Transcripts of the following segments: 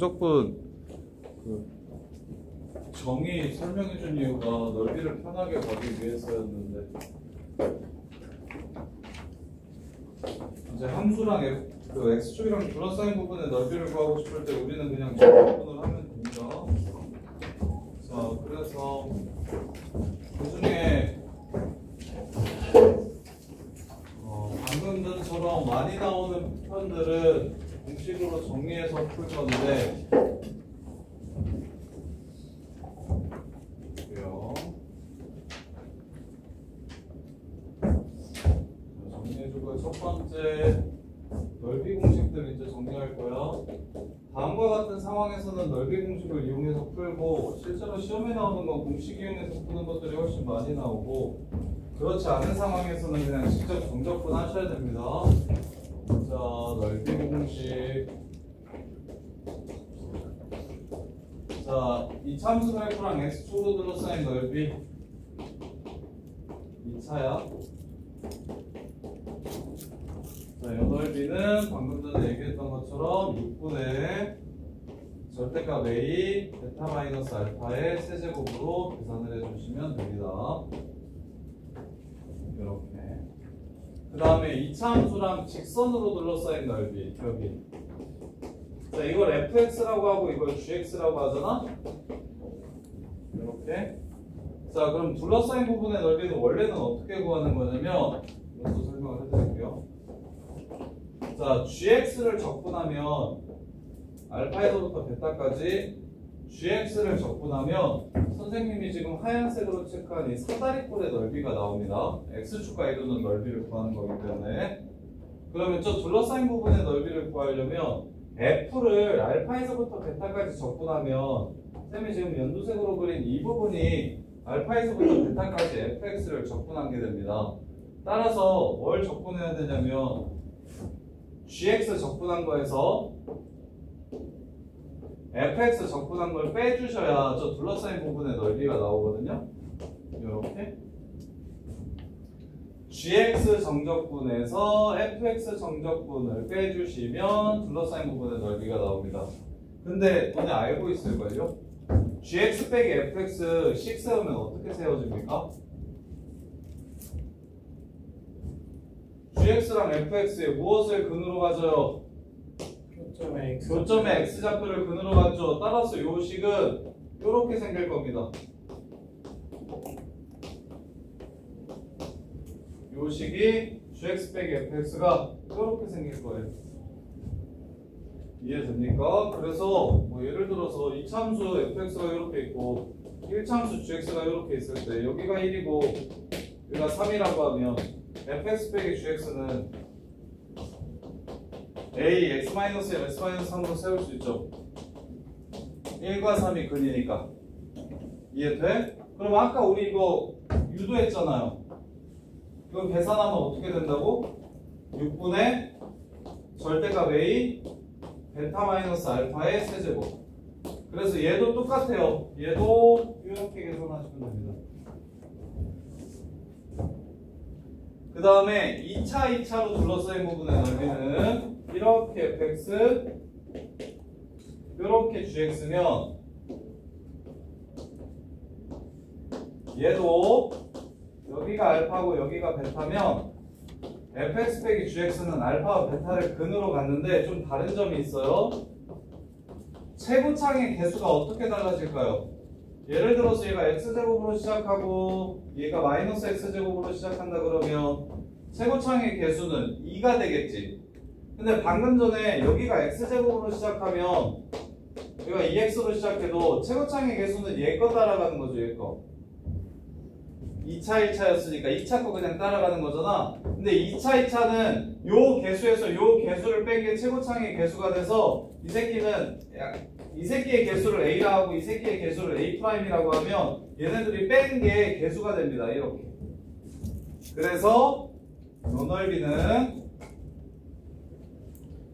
국적분 그 정의 설명해 준 이유가 넓이를 편하게 가기 위해서였는데 이제 함수랑 그 x축이랑 둘러싸인 부분의 넓이를 구하고 싶을 때 우리는 그냥 정적분을 하면 됩니다. 자, 그래서 그 중에 방금 전처럼 많이 나오는 표현들은 공식으로 정리해서 풀 건데 정리해주고 첫 번째 넓이 공식들 이제 정리할 거야. 다음과 같은 상황에서는 넓이 공식을 이용해서 풀고 실제로 시험에 나오는 건 공식 이용해서 푸는 것들이 훨씬 많이 나오고 그렇지 않은 상황에서는 그냥 직접 정적분 하셔야 됩니다. 자, 넓이 공식. 자, 이 참수 그래프랑 x축으로 둘러싸인 넓이 2차야. 자, 이 넓이는 방금 전에 얘기했던 것처럼 6분의 절대값 a 베타 마이너스 알파의 세제곱으로 계산을 해주시면 됩니다. 이렇게. 그 다음에 이차 함수랑 직선으로 둘러싸인 넓이 여기. 자, 이걸 fx라고 하고 이걸 gx라고 하잖아. 이렇게. 자, 그럼 둘러싸인 부분의 넓이는 원래는 어떻게 구하는 거냐면 이것도 설명을 해드릴게요. 자, gx를 적분하면 알파에서부터 베타까지 gx를 적분하면 선생님이 지금 하얀색으로 체크한 이 사다리꼴의 넓이가 나옵니다. x축과 이루는 넓이를 구하는 거기 때문에. 그러면 저 둘러싸인 부분의 넓이를 구하려면 f를 알파에서부터 베타까지 적분하면 쌤이 지금 연두색으로 그린 이 부분이 알파에서부터 베타까지 fx를 적분한 게 됩니다. 따라서 뭘 적분해야 되냐면 gx 적분한 거에서 fx 적분한 걸 빼주셔야 저 둘러싸인 부분의 넓이가 나오거든요. 이렇게 gx 정적분에서 fx 정적분을 빼주시면 둘러싸인 부분의 넓이가 나옵니다. 근데 너네 알고 있을걸요? gx 빼기 fx 식 세우면 어떻게 세워집니까? gx랑 fx에 무엇을 근으로 가져요? 교점의 x좌표를 근으로 가죠. 따라서 요 식은 이렇게 생길 겁니다. 요 식이 gx 빼기 fx가 이렇게 생길 거예요. 이해됩니까? 그래서 뭐 예를 들어서 2차 함수 fx가 이렇게 있고 1차 함수 gx가 이렇게 있을 때 여기가 1이고 여기가 3이라고 하면 fx 빼기 gx는 a x-1 x-3으로 세울 수 있죠. 1과 3이 근이니까. 이해돼? 그럼 아까 우리 이거 유도했잖아요. 이거 계산하면 어떻게 된다고? 6분의 절대값 a 베타 마이너스 알파의 세제곱. 그래서 얘도 똑같아요. 얘도 이렇게 계산하시면 됩니다. 그 다음에 2차로 둘러싸인 부분의 넓이는 이렇게 fx 이렇게 gx면 얘도 여기가 알파고 여기가 베타면 fx 빼기 gx는 알파와 베타를 근으로 갔는데 좀 다른 점이 있어요. 최고창의 개수가 어떻게 달라질까요? 예를 들어서 얘가 x제곱으로 시작하고 얘가 마이너스 x제곱으로 시작한다 그러면 최고창의 개수는 2가 되겠지. 근데 방금 전에 여기가 x제곱으로 시작하면 여기가 2x로 시작해도 최고창의 개수는 얘 거 따라가는 거죠. 얘 거. 2차 1차였으니까 2차 거 그냥 따라가는 거잖아. 근데 2차 2차는 요 개수에서 요 개수를 뺀 게 최고창의 개수가 돼서 이 새끼의 개수를 a라 하고 이 새끼의 개수를 a'이라고 하면 얘네들이 뺀 게 개수가 됩니다. 이렇게. 그래서 요 넓이는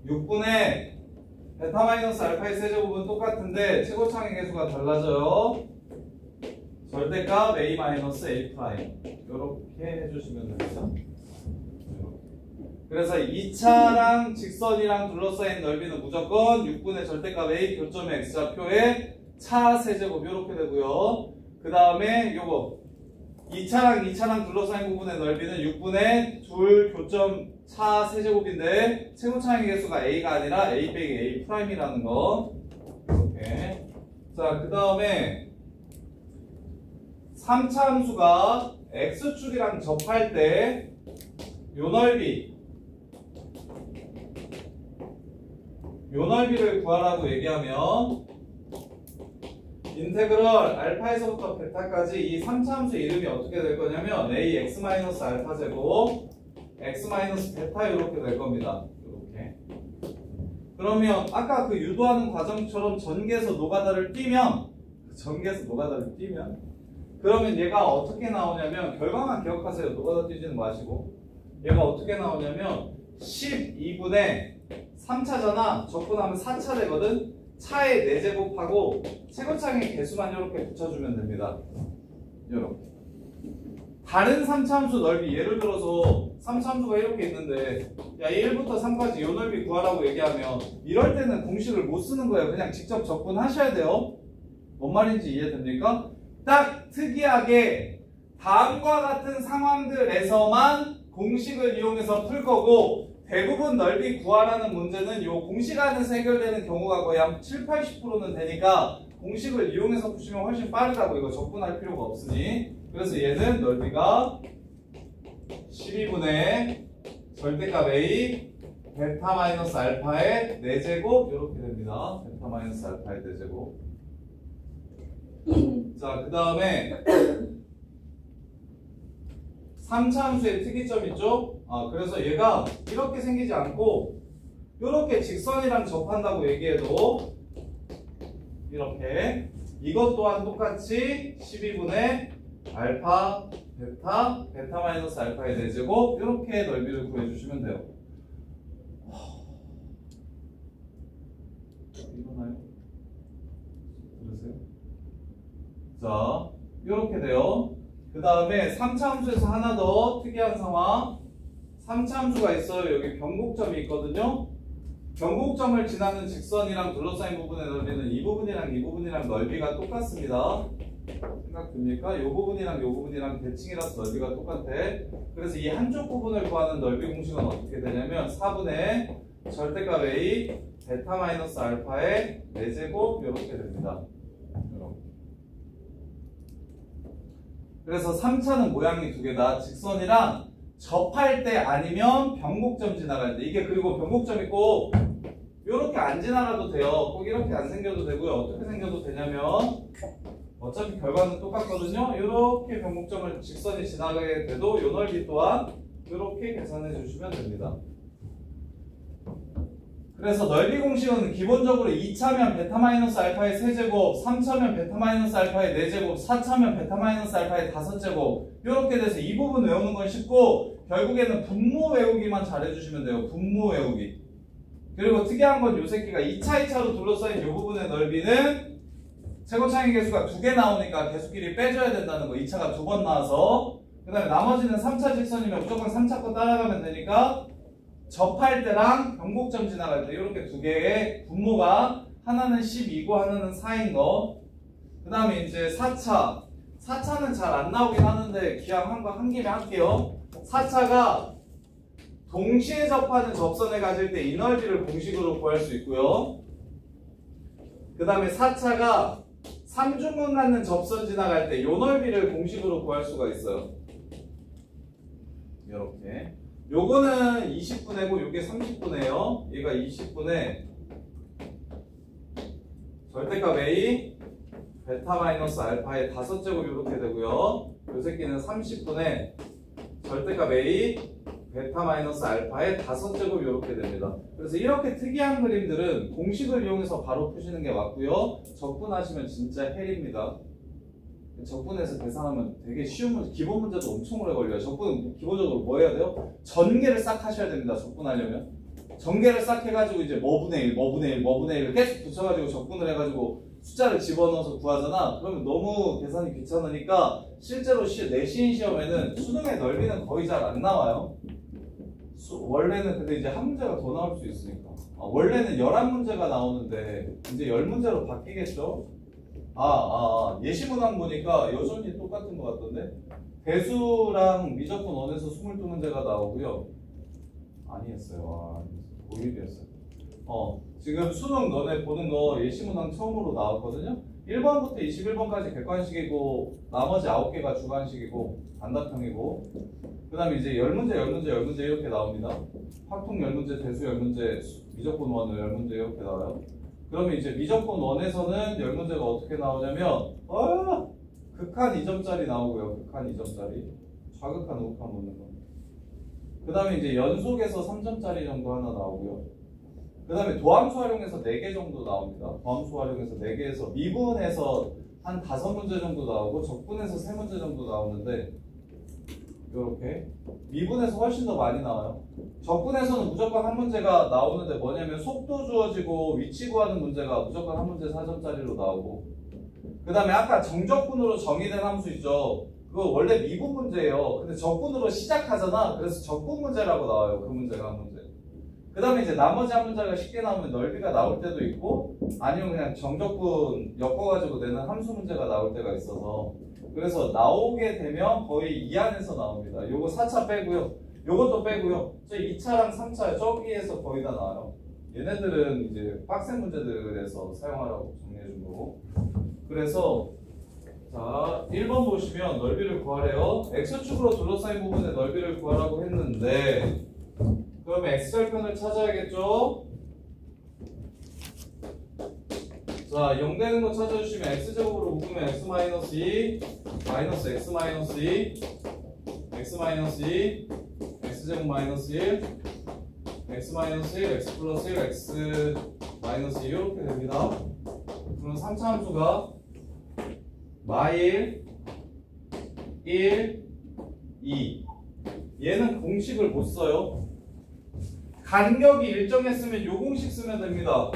6분의 베타 마이너스 알파의 세제곱은 똑같은데 최고창의 개수가 달라져요. 절대값 a 마이너스 a 프라임 이렇게 해주시면 됩니다. 이렇게. 그래서 2차랑 직선이랑 둘러싸인 넓이는 무조건 6분의 절대값 A 교점의 x좌표의 차 세제곱 이렇게 되고요. 그 다음에 요거 2차랑 둘러싸인 부분의 넓이는 6분의 둘 교점 차 세제곱인데 세모차의 개수가 A가 아니라 A 빼기 A 프라임이라는 거. 이렇게. 자, 그 다음에 3차 함수가 x축이랑 접할 때 요 넓이를 구하라고 얘기하면 인테그럴 알파에서부터 베타까지 이 3차 함수 이름이 어떻게 될 거냐면 ax-알파 제곱 x-베타 이렇게 될 겁니다. 이렇게. 그러면 아까 그 유도하는 과정처럼 전개에서 노가다를 띄면 그러면 얘가 어떻게 나오냐면 결과만 기억하세요. 노가다 뛰지는 마시고 얘가 어떻게 나오냐면 12분의 3차잖아. 적분하면 4차 되거든. 차의 4제곱하고 최고창의 개수만 이렇게 붙여주면 됩니다. 이렇게. 다른 3차 함수 넓이 예를 들어서 3차 함수가 이렇게 있는데 야 1부터 3까지 이 넓이 구하라고 얘기하면 이럴 때는 공식을 못 쓰는 거예요. 그냥 직접 적분하셔야 돼요. 뭔 말인지 이해됩니까? 딱 특이하게 다음과 같은 상황들에서만 공식을 이용해서 풀 거고 대부분 넓이 구하라는 문제는 이 공식 안에서 해결되는 경우가 거의 한 70-80%는 되니까 공식을 이용해서 푸시면 훨씬 빠르다고. 이거 적분할 필요가 없으니. 그래서 얘는 넓이가 12분의 절대값 A 베타-알파의 4제곱 이렇게 됩니다. 베타-알파의 4제곱. 자, 그 다음에 3차 함수의 특이점 있죠? 그래서 얘가 이렇게 생기지 않고 이렇게 직선이랑 접한다고 얘기해도 이렇게 이것 또한 똑같이 12분의 알파, 베타-알파의 4제곱 이렇게 넓이를 구해주시면 돼요. 이거나요? 그러세요? 자, 이렇게 돼요. 그 다음에 3차 함수에서 하나 더 특이한 상황. 3차 함수가 있어요. 여기 변곡점이 있거든요. 변곡점을 지나는 직선이랑 둘러싸인 부분의 넓이는 이 부분이랑 넓이가 똑같습니다. 생각됩니까? 이 부분이랑 대칭이라서 넓이가 똑같아. 그래서 이 한쪽 부분을 구하는 넓이 공식은 어떻게 되냐면 4분의 절대값 A 베타-알파의 4제곱 이렇게 됩니다. 그래서 3차는 모양이 두 개다. 직선이랑 접할 때 아니면 변곡점 지나갈 때. 이게 그리고 변곡점이 꼭 이렇게 안 지나가도 돼요. 꼭 이렇게 안 생겨도 되고요. 어떻게 생겨도 되냐면 어차피 결과는 똑같거든요. 이렇게 변곡점을 직선이 지나가게 돼도 이 넓이 또한 이렇게 계산해 주시면 됩니다. 그래서 넓이 공식은 기본적으로 2차면 베타-알파의 3제곱, 3차면 베타-알파의 4제곱, 4차면 베타-알파의 5제곱 이렇게 돼서 이 부분 외우는 건 쉽고 결국에는 분모 외우기만 잘해주시면 돼요. 분모 외우기. 그리고 특이한 건 이 새끼가 2차로 둘러싸인 이 부분의 넓이는 최고차의 개수가 2개 나오니까 개수끼리 빼줘야 된다는 거. 2차가 2번 나와서. 그 다음에 나머지는 3차 직선이면 무조건 3차 거 따라가면 되니까 접할 때랑 변곡점 지나갈 때 이렇게 두 개의 분모가 하나는 12고 하나는 4인 거. 그 다음에 이제 4차. 4차는 잘 안 나오긴 하는데 기왕 한 김에 할게요. 4차가 동시에 접하는 접선을 가질 때 이 넓이를 공식으로 구할 수 있고요. 그 다음에 4차가 3중근 갖는 접선 지나갈 때 이 넓이를 공식으로 구할 수가 있어요. 이렇게. 요거는 20분의고 요게 30분의요. 얘가 20분의 절대값 A 베타-알파의 5제곱 이렇게 되고요. 요 새끼는 30분의 절대값 A 베타-알파의 5제곱 이렇게 됩니다. 그래서 이렇게 특이한 그림들은 공식을 이용해서 바로 푸시는 게 맞고요. 적분하시면 진짜 헬입니다. 적분해서 계산하면 되게 쉬운 문제, 기본 문제도 엄청 오래 걸려요. 적분은 기본적으로 뭐 해야 돼요? 전개를 싹 하셔야 됩니다. 적분하려면. 전개를 싹 해가지고 이제 뭐분의 1 계속 붙여가지고 적분을 해가지고 숫자를 집어넣어서 구하잖아. 그러면 너무 계산이 귀찮으니까 실제로 내신 시험에는 수능의 넓이는 거의 잘 안 나와요. 원래는 근데 이제 한 문제가 더 나올 수 있으니까. 원래는 11문제가 나오는데 이제 10문제로 바뀌겠죠? 예시문항 보니까 여전히 똑같은 것 같던데 대수랑 미적분 원에서 22문제가 나오고요. 아니었어요. 고일이었어요. 지금 수능 너네 보는 거 예시문항 처음으로 나왔거든요. 1번부터 21번까지 객관식이고 나머지 9개가 주관식이고 단답형이고 그 다음에 이제 10문제, 10문제, 10문제 이렇게 나옵니다. 확통 10문제, 대수 10문제, 미적분 원 10문제 이렇게 나와요. 그러면 이제 미적분 원에서는 10문제가 어떻게 나오냐면 극한 2점짜리 나오고요. 극한 2점짜리 좌극한 우극한 묻는 거. 그 다음에 이제 연속에서 3점짜리 정도 하나 나오고요. 그 다음에 도함수 활용해서 4개 정도 나옵니다. 도함수 활용해서 4개에서 미분에서 한 5문제 정도 나오고 적분에서 3문제 정도 나오는데 이렇게 미분에서 훨씬 더 많이 나와요. 적분에서는 무조건 한 문제가 나오는데 뭐냐면 속도 주어지고 위치 구하는 문제가 무조건 한 문제 4점짜리로 나오고 그 다음에 아까 정적분으로 정의된 함수 있죠. 그거 원래 미분 문제예요. 근데 적분으로 시작하잖아. 그래서 적분 문제라고 나와요. 그 문제가 한 문제. 그 다음에 이제 나머지 한 문제가 쉽게 나오면 넓이가 나올 때도 있고 아니면 그냥 정적분 엮어가지고 내는 함수 문제가 나올 때가 있어서 그래서 나오게 되면 거의 이 안에서 나옵니다. 요거 4차 빼고요. 요것도 빼고요. 저 2차랑 3차 저기에서 거의 다 나와요. 얘네들은 이제 빡센 문제들에서 사용하라고 정리해 준 거고. 그래서 자 1번 보시면 넓이를 구하래요. X축으로 둘러싸인 부분의 넓이를 구하라고 했는데 그러면 X절편을 찾아야겠죠? 자, 0 되는 거 찾아주시면 X제곱으로 묶으면 X-2 마이너스 X-2 X-2 X제곱 마이너스 1 X-1 X 플러스 1 X 마이너스 2 이렇게 됩니다. 그럼 3차 함수가 마일 1 2 얘는 공식을 못 써요. 간격이 일정했으면 요 공식 쓰면 됩니다.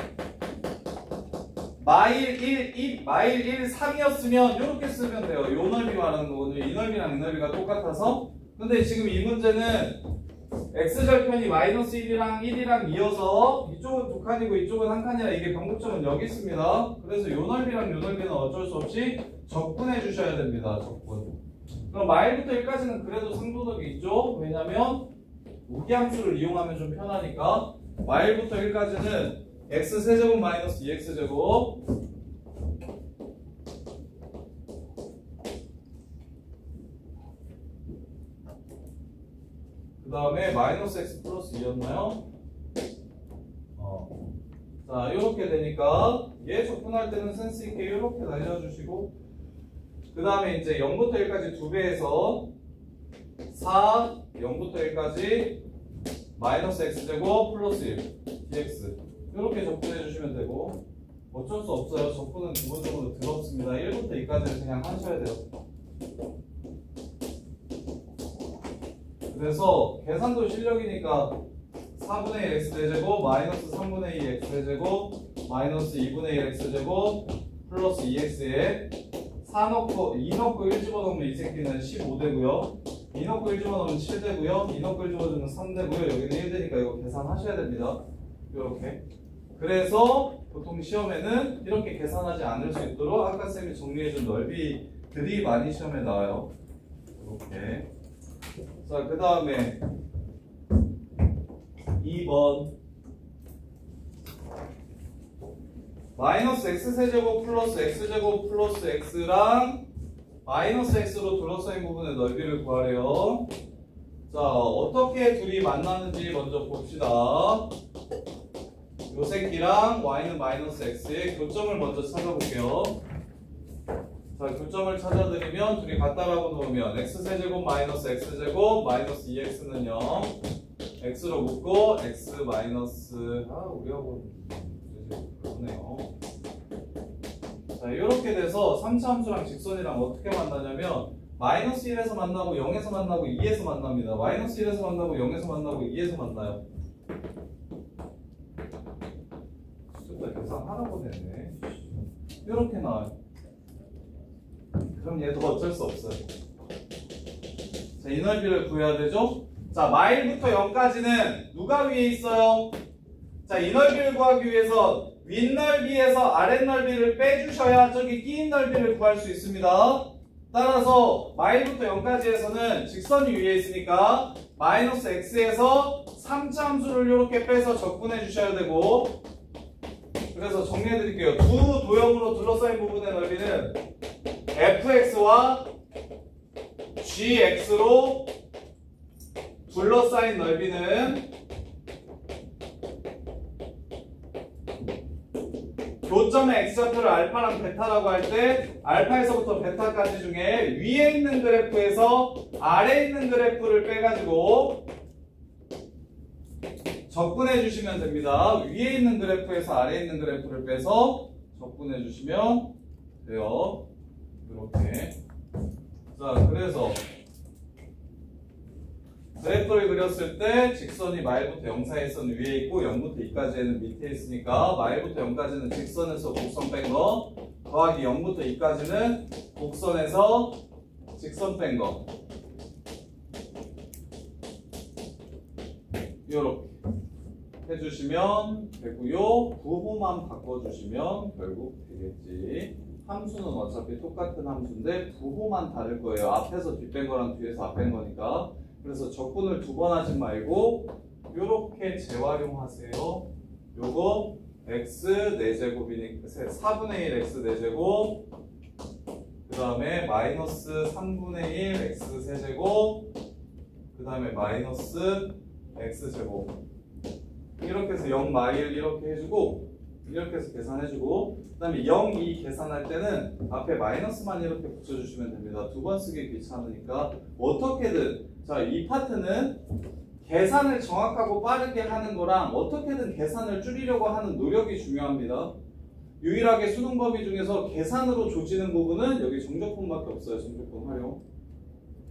마일 1, 마일 1, 3이었으면 이렇게 쓰면 돼요. 요 넓이 말하는 거거든요. 이 넓이랑 이 넓이가 똑같아서. 근데 지금 이 문제는 X절편이 마이너스 1이랑 1이랑 2여서 이쪽은 두 칸이고 이쪽은 한 칸이라 이게 변곡점은 여기 있습니다. 그래서 요 넓이랑 요 넓이는 어쩔 수 없이 적분해 주셔야 됩니다. 적분. 그럼 마일부터 1까지는 그래도 상도덕이 있죠. 왜냐면 우기함수를 이용하면 좀 편하니까 마일부터 1까지는 x세제곱 마이너스 2x제곱 그 다음에 마이너스 x 플러스 2였나요? 자 이렇게 되니까 얘 적분할 때는 센스있게 이렇게 날려주시고 그 다음에 이제 0부터 1까지 2배에서 4, 0부터 1까지 마이너스 x제곱 플러스 1 dx 이렇게 적분해 주시면 되고 어쩔 수 없어요. 적분은 기본적으로 더럽습니다. 1부터 2까지는 그냥 하셔야 돼요. 그래서 계산도 실력이니까 4분의 1 x제곱 마이너스 3분의 2 x제곱 마이너스 2분의 1 x제곱 플러스 2x에 4 넣고 2 넣고 1 집어넣으면 이 새끼는 15되고요. 2 넣고 1 집어넣으면 7되고요. 2 넣고 1 집어넣으면 3되고요. 여기는 1되니까 이거 계산하셔야 됩니다. 이렇게. 그래서 보통 시험에는 이렇게 계산하지 않을 수 있도록 아까 쌤이 정리해준 넓이들이 많이 시험에 나와요. 이렇게. 자, 그 다음에 2번 마이너스 x세제곱 플러스 x제곱 플러스 x랑 마이너스 x로 둘러싸인 부분의 넓이를 구하래요. 자, 어떻게 둘이 만나는지 먼저 봅시다. 요 새끼랑 y는 마이너스 x의 교점을 먼저 찾아볼게요. 자, 교점을 찾아드리면 둘이 같다라고 놓으면 x세제곱 마이너스 x제곱 마이너스 2x는 0 x로 묶고 x 마이너스 우리하고 그러네요. 자, 이렇게 돼서 3차 함수랑 직선이랑 어떻게 만나냐면 마이너스 1에서 만나고 0에서 만나고 2에서 만납니다. 마이너스 1에서 만나고 0에서 만나고 2에서 만나요. 진짜 계산 하라고 되네. 이렇게 나와요. 그럼 얘도 어쩔 수 없어요. 자, 이 넓이를 구해야 되죠? 자, 마일부터 0까지는 누가 위에 있어요? 자, 이 넓이를 구하기 위해서 윗넓이에서 아랫넓이를 빼주셔야 저기 끼인 넓이를 구할 수 있습니다. 따라서 마일부터 0까지에서는 직선이 위에 있으니까 마이너스 x에서 3차 함수를 이렇게 빼서 적분해 주셔야 되고, 그래서 정리해 드릴게요. 두 도형으로 둘러싸인 부분의 넓이는 fx와 gx로 둘러싸인 넓이는 교점의 x좌표를 알파랑 베타라고 할 때 알파에서부터 베타까지 중에 위에 있는 그래프에서 아래에 있는 그래프를 빼가지고 적분해 주시면 됩니다. 위에 있는 그래프에서 아래에 있는 그래프를 빼서 적분해 주시면 돼요. 이렇게. 자, 그래서 그래프를 그렸을 때 직선이 마일부터 0 사이에서는 위에 있고 0부터 2까지는 밑에 있으니까 마일부터 0까지는 직선에서 곡선 뺀 거 더하기 0부터 2까지는 곡선에서 직선 뺀 거, 이렇게 해주시면 되고요. 부호만 바꿔주시면 결국 되겠지. 함수는 어차피 똑같은 함수인데 부호만 다를 거예요. 앞에서 뒷뺀 거랑 뒤에서 앞뺀 거니까. 그래서 적분을 두 번 하지 말고 요렇게 재활용하세요. 요거 x 4제곱이니까 4분의 1 x 4제곱, 그 다음에 마이너스 3분의 1 x 세제곱, 그 다음에 마이너스 x제곱, 이렇게 해서 0 마일 이렇게 해주고, 이렇게 해서 계산해주고, 그 다음에 0, 2 계산할 때는 앞에 마이너스만 이렇게 붙여주시면 됩니다. 두 번 쓰기 귀찮으니까 어떻게든. 자, 이 파트는 계산을 정확하고 빠르게 하는 거랑 어떻게든 계산을 줄이려고 하는 노력이 중요합니다. 유일하게 수능 범위 중에서 계산으로 조지는 부분은 여기 정적분밖에 없어요. 정적분 활용.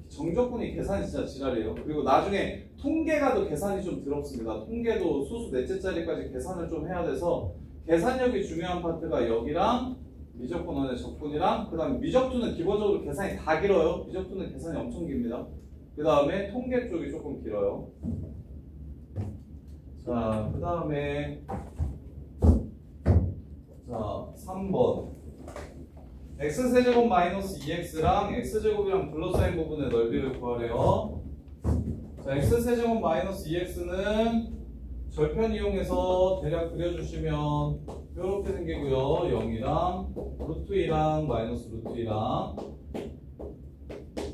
정적분이 계산이 진짜 지랄이에요. 그리고 나중에 통계가 더 계산이 좀 더럽습니다. 통계도 수수 넷째 자리까지 계산을 좀 해야 돼서 계산력이 중요한 파트가 여기랑 미적분원의 적분이랑, 그 다음에 미적분은 기본적으로 계산이 다 길어요. 미적분은 계산이 엄청 깁니다. 그 다음에 통계 쪽이 조금 길어요. 자, 그 다음에 자 3번 x세제곱 마이너스 2x랑 x제곱이랑 둘러싸인 부분의 넓이를 구하래요. 자, x세제곱 마이너스 2x는 절편 이용해서 대략 그려주시면 이렇게 생기고요. 0이랑 루트 2랑 마이너스 루트 2랑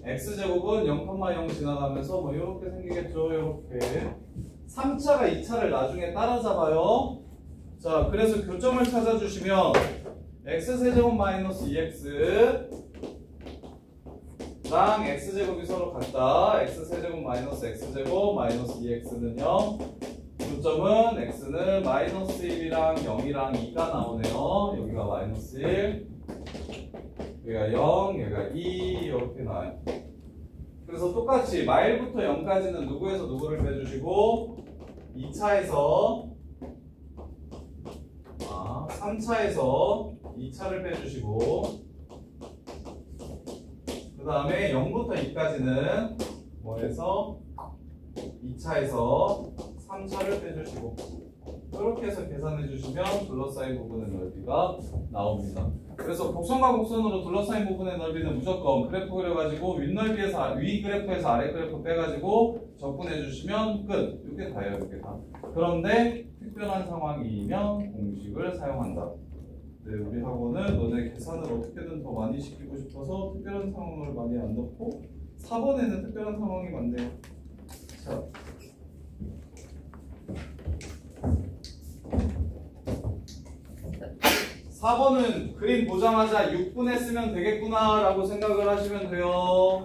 x제곱은 0,0 지나가면서 뭐 이렇게 생기겠죠. 이렇게 3차가 2차를 나중에 따라잡아요. 자, 그래서 교점을 찾아주시면 x세제곱 마이너스 2x랑 x제곱이 서로 같다. x세제곱 마이너스 x제곱 마이너스 2x는 0. 교점은 x는 마이너스 1이랑 0이랑 2가 나오네요. 여기가 마이너스 1, 여기가 0, 여기가 2 이렇게 나와요. 그래서 똑같이 마일부터 0까지는 누구에서 누구를 빼주시고 2차에서 3차에서 2차를 빼주시고, 그 다음에 0부터 2까지는 뭐에서 2차에서 3차를 빼주시고, 이렇게 해서 계산해 주시면 둘러싸인 부분의 넓이가 나옵니다. 그래서 곡선과 곡선으로 둘러싸인 부분의 넓이는 무조건 그래프 그려가지고 윗넓이에서 위 그래프에서 아래 그래프 빼가지고 적분해 주시면 끝. 이게 다예요. 이게 다. 그런데 특별한 상황이면 공식을 사용한다. 네, 우리 학원은 너네 계산을 어떻게든 더 많이 시키고 싶어서 특별한 상황을 많이 안 넣고 4번에는 특별한 상황이 많네요. 자, 4번은 그림 보자마자 6분에 쓰면 되겠구나 라고 생각을 하시면 돼요.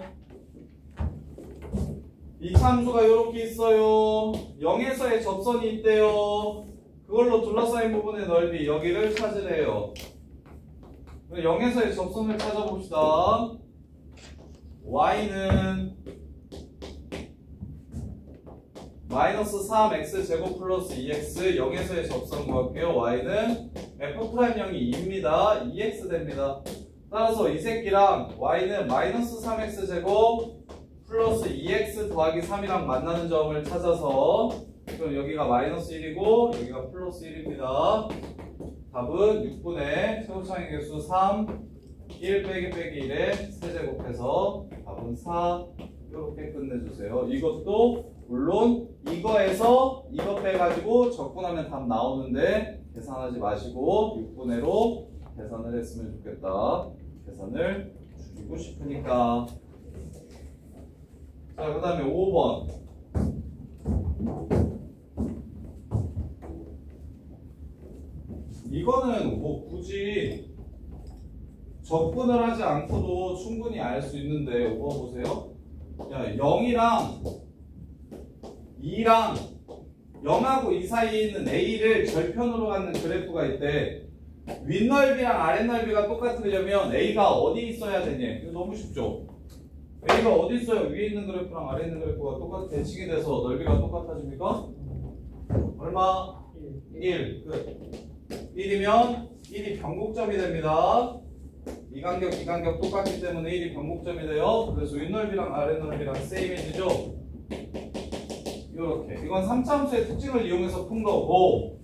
이 함수가 이렇게 있어요. 0에서의 접선이 있대요. 그걸로 둘러싸인 부분의 넓이 여기를 찾으래요. 0에서의 접선을 찾아봅시다. y는 마이너스 3x 제곱 플러스 2x 0에서의 접선 구할게요. y는 f'0이 2입니다. 2x 됩니다. 따라서 이 새끼랑 y는 마이너스 3x 제곱 플러스 2x 더하기 3이랑 만나는 점을 찾아서 그럼 여기가 마이너스 1이고 여기가 플러스 1입니다. 답은 6분의 최고차항의 개수 3, 1 빼기 빼기 1에 세제곱해서 답은 4 이렇게 끝내주세요. 이것도 물론 이거에서 이거 빼가지고 적분하면 답 나오는데 계산하지 마시고 6분의로 계산을 했으면 좋겠다. 계산을 줄이고 싶으니까. 자, 그 다음에 5번. 이거는 뭐 굳이 적분을 하지 않고도 충분히 알 수 있는데 5번 보세요. 야, 0이랑 2랑 0하고 2 사이에 있는 A를 절편으로 갖는 그래프가 있대. 윗넓이랑 아랫넓이가 똑같으려면 A가 어디 있어야 되냐? 이거 너무 쉽죠? A가 어디 있어요? 위에 있는 그래프랑 아래에 있는 그래프가 똑같이 대칭이 돼서 넓이가 똑같아집니까? 얼마? 1. 끝. 1이면 1이 변곡점이 됩니다. 이 간격, 이 간격 똑같기 때문에 1이 변곡점이 돼요. 그래서 윗넓이랑 아랫넓이랑 세임해지죠? 이렇게. 이건 3차 함수의 특징을 이용해서 푼 거고,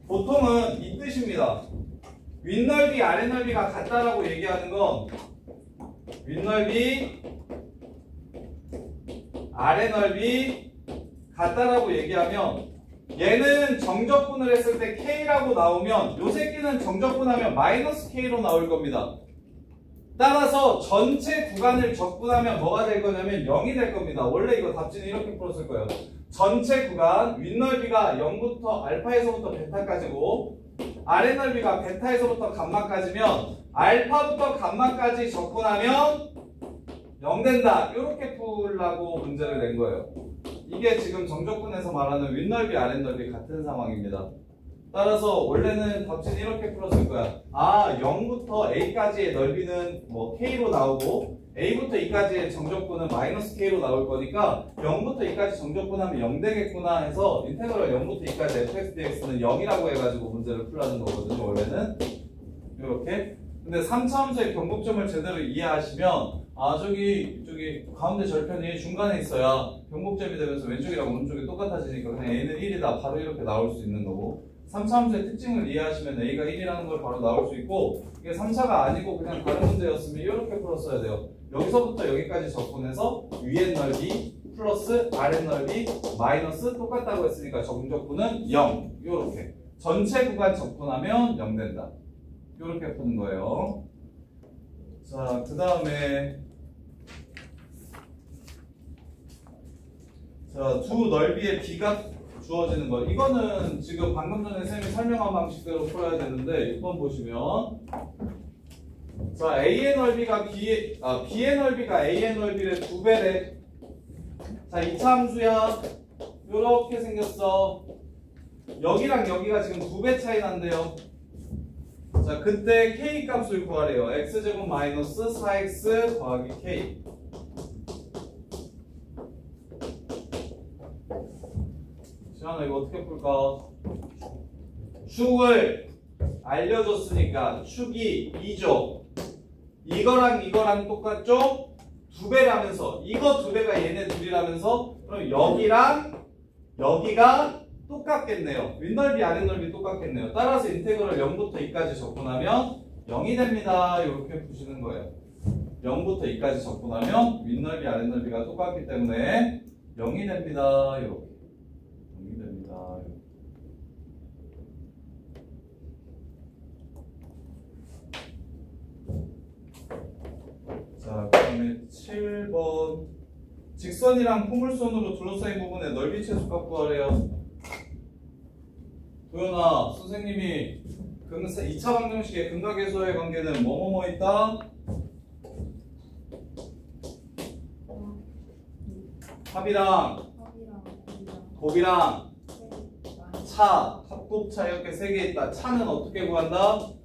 보통은 이 뜻입니다. 윗넓이, 아랫넓이가 같다라고 얘기하는 건 윗넓이, 아랫넓이 같다라고 얘기하면 얘는 정적분을 했을 때 K라고 나오면 요 새끼는 정적분하면 마이너스 K로 나올 겁니다. 따라서 전체 구간을 적분하면 뭐가 될 거냐면 0이 될 겁니다. 원래 이거 답지는 이렇게 풀었을 거예요. 전체 구간 윗넓이가 0부터 알파에서부터 베타까지고 아랫넓이가 베타에서부터 감마까지면 알파부터 감마까지 적분하면 0 된다. 이렇게 풀라고 문제를 낸 거예요. 이게 지금 정적분에서 말하는 윗넓이 아랫넓이 같은 상황입니다. 따라서 원래는 답지는 이렇게 풀었을 거야. 아, 0부터 A까지의 넓이는 뭐 K로 나오고 A부터 E까지의 정적분은 마이너스 K로 나올 거니까 0부터 E까지 정적분하면 0 되겠구나 해서 인테그럴 0부터 E까지 fx dx는 0이라고 해가지고 문제를 풀라는 거거든요. 원래는 이렇게. 근데 3차 함수의 변곡점을 제대로 이해하시면 아 저기 가운데 절편이 중간에 있어야 변곡점이 되면서 왼쪽이랑 오른쪽이 똑같아지니까 그냥 A는 1이다 바로 이렇게 나올 수 있는 거고 3차 함수의 특징을 이해하시면 A가 1이라는 걸 바로 나올 수 있고 이게 3차가 아니고 그냥 다른 문제였으면 이렇게 풀었어야 돼요. 여기서부터 여기까지 적분해서 위의 넓이 플러스 아랫 넓이 마이너스 똑같다고 했으니까 정적분은 0 이렇게 전체 구간 적분하면 0 된다. 이렇게 푸는 거예요. 자, 그 다음에 자, 두 넓이의 비가 주어지는 거. 이거는 지금 방금 전에 쌤이 설명한 방식대로 풀어야 되는데 6번 보시면 자, A의 넓이가 B의 넓이가 A의 넓이의 2배래. 자, 2차 함수야. 요렇게 생겼어. 여기랑 여기가 지금 2배 차이 난대요. 자, 그때 K 값을 구하래요. X제곱 마이너스 4X 더하기 K. 시간아, 이거 어떻게 풀까? 축을 알려줬으니까 축이 2죠. 이거랑 이거랑 똑같죠? 2배라면서 이거 2배가 얘네 둘이라면서 그럼 여기랑 여기가 똑같겠네요. 윗넓이 아랫넓이 똑같겠네요. 따라서 인테그럴 0부터 2까지 적분하면 0이 됩니다. 이렇게 푸시는 거예요. 0부터 2까지 적분하면 윗넓이 아랫넓이가 똑같기 때문에 0이 됩니다. 이렇게 0이 됩니다. 이렇게. 자, 그 다음에 7번 직선이랑 포물선으로 둘러싸인 부분의 넓이 최소값 구하래요. 도연아, 선생님이 2차 방정식의 근각의소의 관계는 뭐뭐뭐 있다? 합이랑 곱이랑 차, 합곱차 이렇게 3개 있다. 차는 어떻게 구한다?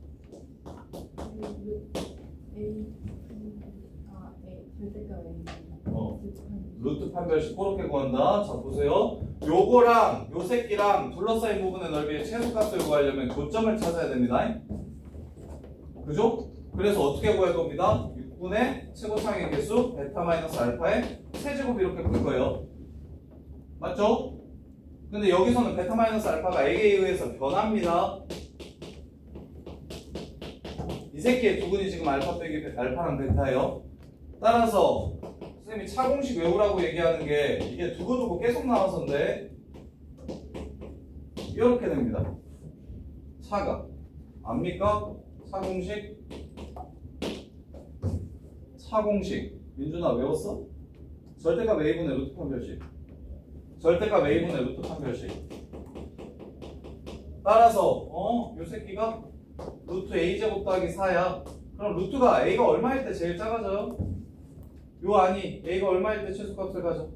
루트 판별식 그렇게 구한다. 자, 보세요. 요거랑 요 새끼랑 둘러싸인 부분의 넓이의 최소값을 구하려면 교점을 찾아야 됩니다. 그죠? 그래서 어떻게 구할 겁니다? 6분의 최고차항의 개수 베타 마이너스 알파의 세제곱 이렇게 풀 거예요. 맞죠? 근데 여기서는 베타 마이너스 알파가 A에 의해서 변합니다. 이 새끼의 두근이 지금 알파 빼기 알파랑 베타예요. 따라서 선생님이 차공식 외우라고 얘기하는 게 이게 두고두고 계속 나와서인데 이렇게 됩니다. 차가 압니까? 차공식 민준아 외웠어? 절대값 A분의 루트 판별식. 절대값 A분의 루트 판별식. 따라서 요 새끼가 루트 A제곱 더하기 4야. 그럼 루트가 A가 얼마일 때 제일 작아져요? 요 안이 A가 얼마일 때 최소값을 가져?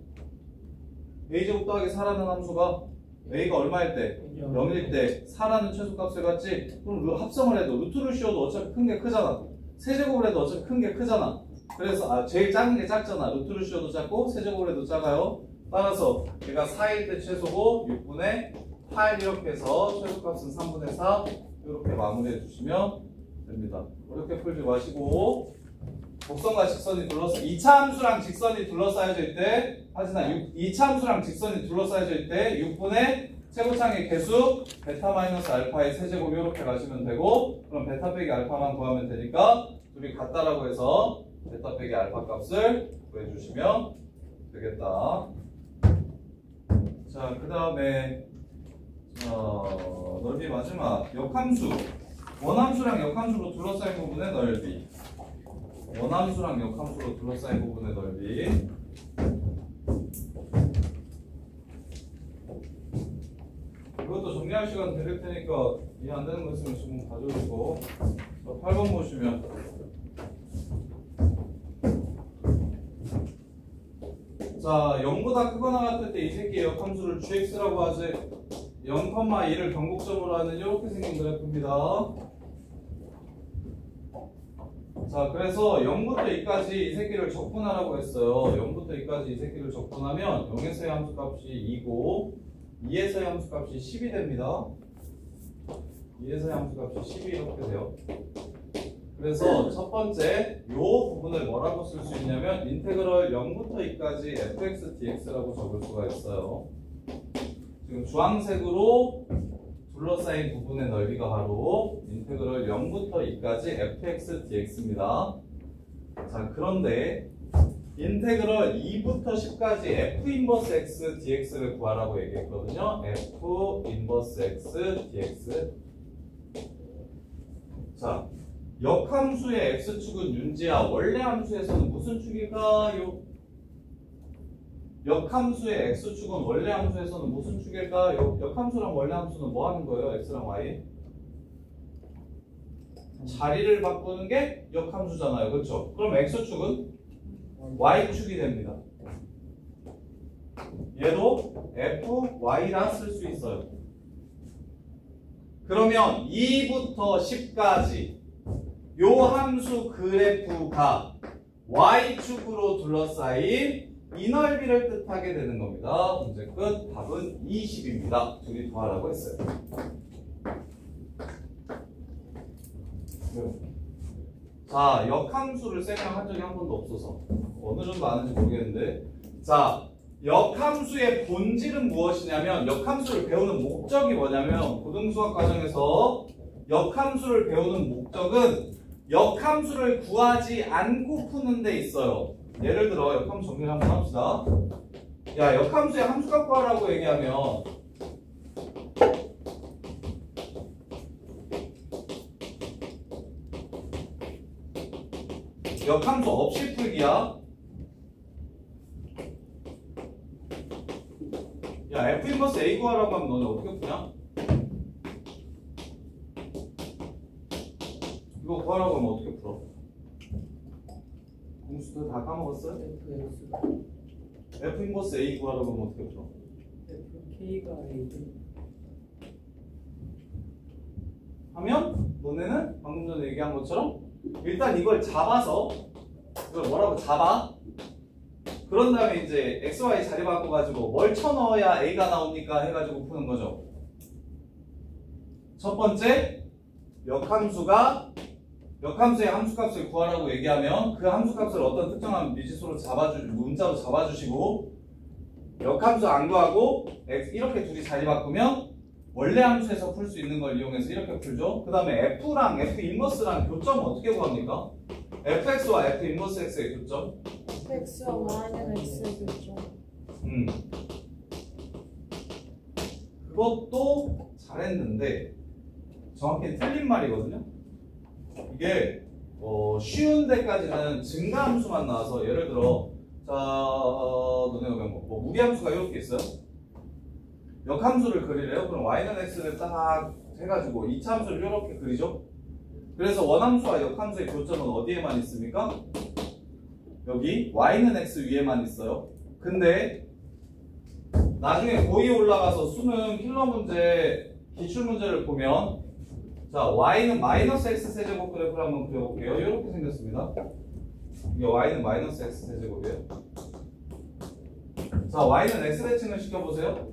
A제곱 더하기 4라는 함수가 A가 얼마일 때? 0일 때 4라는 최소값을 갖지? 그럼 합성을 해도 루트를 씌워도 어차피 큰 게 크잖아. 세제곱을 해도 어차피 큰 게 크잖아. 그래서 제일 작은 게 작잖아. 루트를 씌워도 작고 세제곱을 해도 작아요. 따라서 얘가 4일 때 최소고 6분의 8 이렇게 해서 최소값은 3분의 4 이렇게 마무리해 주시면 됩니다. 이렇게 풀지 마시고 곡선과 직선이 둘러싸여 2차 함수랑 직선이 둘러싸여져 있대. 하지만 2차 함수랑 직선이 둘러싸여져 있대. 6분의 최고창의 개수 베타 마이너스 알파의 세제곱 이렇게 가시면 되고 그럼 베타 빼기 알파만 구하면 되니까 둘이 같다라고 해서 베타 빼기 알파 값을 구해주시면 되겠다. 자, 그 다음에 넓이 마지막 역함수 원함수랑 역함수로 둘러싸인 부분의 넓이 원함수랑 역함수로 둘러싸인 부분의 넓이 이것도 정리할 시간 드릴 테니까 이해 안 되는 거 있으면 지금 가져오시고 8번 보시면 자 0보다 크거나 같을 때 이 새끼의 역함수를 GX라고 하지 0,2를 변곡점으로 하는 이렇게 생긴 그래프입니다. 자 그래서 0부터 2까지 이 새끼를 적분하라고 했어요. 0부터 2까지 이 새끼를 적분하면 0에서의 함수값이 2고 2에서의 함수값이 10이 됩니다. 2에서의 함수값이 10이 이렇게 돼요. 그래서 첫 번째 이 부분을 뭐라고 쓸 수 있냐면 인테그럴 0부터 2까지 fx dx라고 적을 수가 있어요. 지금 주황색으로 둘러싸인 부분의 넓이가 바로 인테그럴 0부터 2까지 fx dx입니다. 자 그런데 인테그럴 2부터 10까지 f 인버스 x dx를 구하라고 얘기했거든요. f 인버스 x dx. 자 역함수의 x축은 윤지야. 원래 함수에서는 무슨 축일까요? 역함수의 x축은 원래 함수에서는 무슨 축일까요? 역함수랑 원래 함수는 뭐 하는 거예요? x랑 y? 자리를 바꾸는 게 역함수잖아요. 그렇죠? 그럼 x축은 y축이 됩니다. 얘도 fy라 쓸 수 있어요. 그러면 2부터 10까지 요 함수 그래프가 y축으로 둘러싸인 이 넓이를 뜻하게 되는 겁니다. 문제 끝. 답은 20입니다. 둘이 더하라고 했어요. 자, 역함수를 설명한 적이 한 번도 없어서 어느 정도 아는지 모르겠는데 자, 역함수의 본질은 무엇이냐면 역함수를 배우는 목적이 뭐냐면 고등수학 과정에서 역함수를 배우는 목적은 역함수를 구하지 않고 푸는 데 있어요. 예를 들어 역함수 정리를 한번 합시다. 야 역함수의 함수값 구하라고 얘기하면 역함수 없이 풀기야. 야 f 인버스 a 구하라고 하면 너네 어떻게 푸냐? 이거 구하라고 하면 어떻게 풀어? 공수들 다 까먹었어요? f 인버스 a 구하라고 하면 어떻게 풀어? k가 a 하면 너네는 방금 전에 얘기한 것처럼 일단 이걸 잡아서 이걸 뭐라고 잡아? 그런 다음에 이제 x, y 자리 바꿔가지고 뭘 쳐넣어야 a가 나옵니까? 해가지고 푸는 거죠. 첫 번째 역함수가 역함수의 함수값을 구하라고 얘기하면 그 함수값을 어떤 특정한 미지수로 문자로 잡아주시고 역함수 안 구하고 이렇게 둘이 자리 바꾸면 원래 함수에서 풀 수 있는 걸 이용해서 이렇게 풀죠. 그 다음에 F랑 F 인버스랑 교점은 어떻게 구합니까? fx와 f 인버스 x의 교점? x와 y는 x의 교점. 그것도 잘했는데 정확히 틀린 말이거든요. 이게 쉬운 데까지는 증가함수만 나와서 예를 들어 자 너네 뭐 무리함수가 이렇게 있어요. 역함수를 그리래요. 그럼 y는 x를 딱 해가지고 2차 함수를 이렇게 그리죠. 그래서 원함수와 역함수의 교점은 어디에만 있습니까? 여기 y는 x 위에만 있어요. 근데 나중에 고2 올라가서 수능 킬러 문제, 기출 문제를 보면 자 y는 마이너스 x 세제곱 그래프를 한번 그려볼게요. 이렇게 생겼습니다. 이게 y는 마이너스 x 세제곱이에요. 자 y는 x 대칭을 시켜보세요.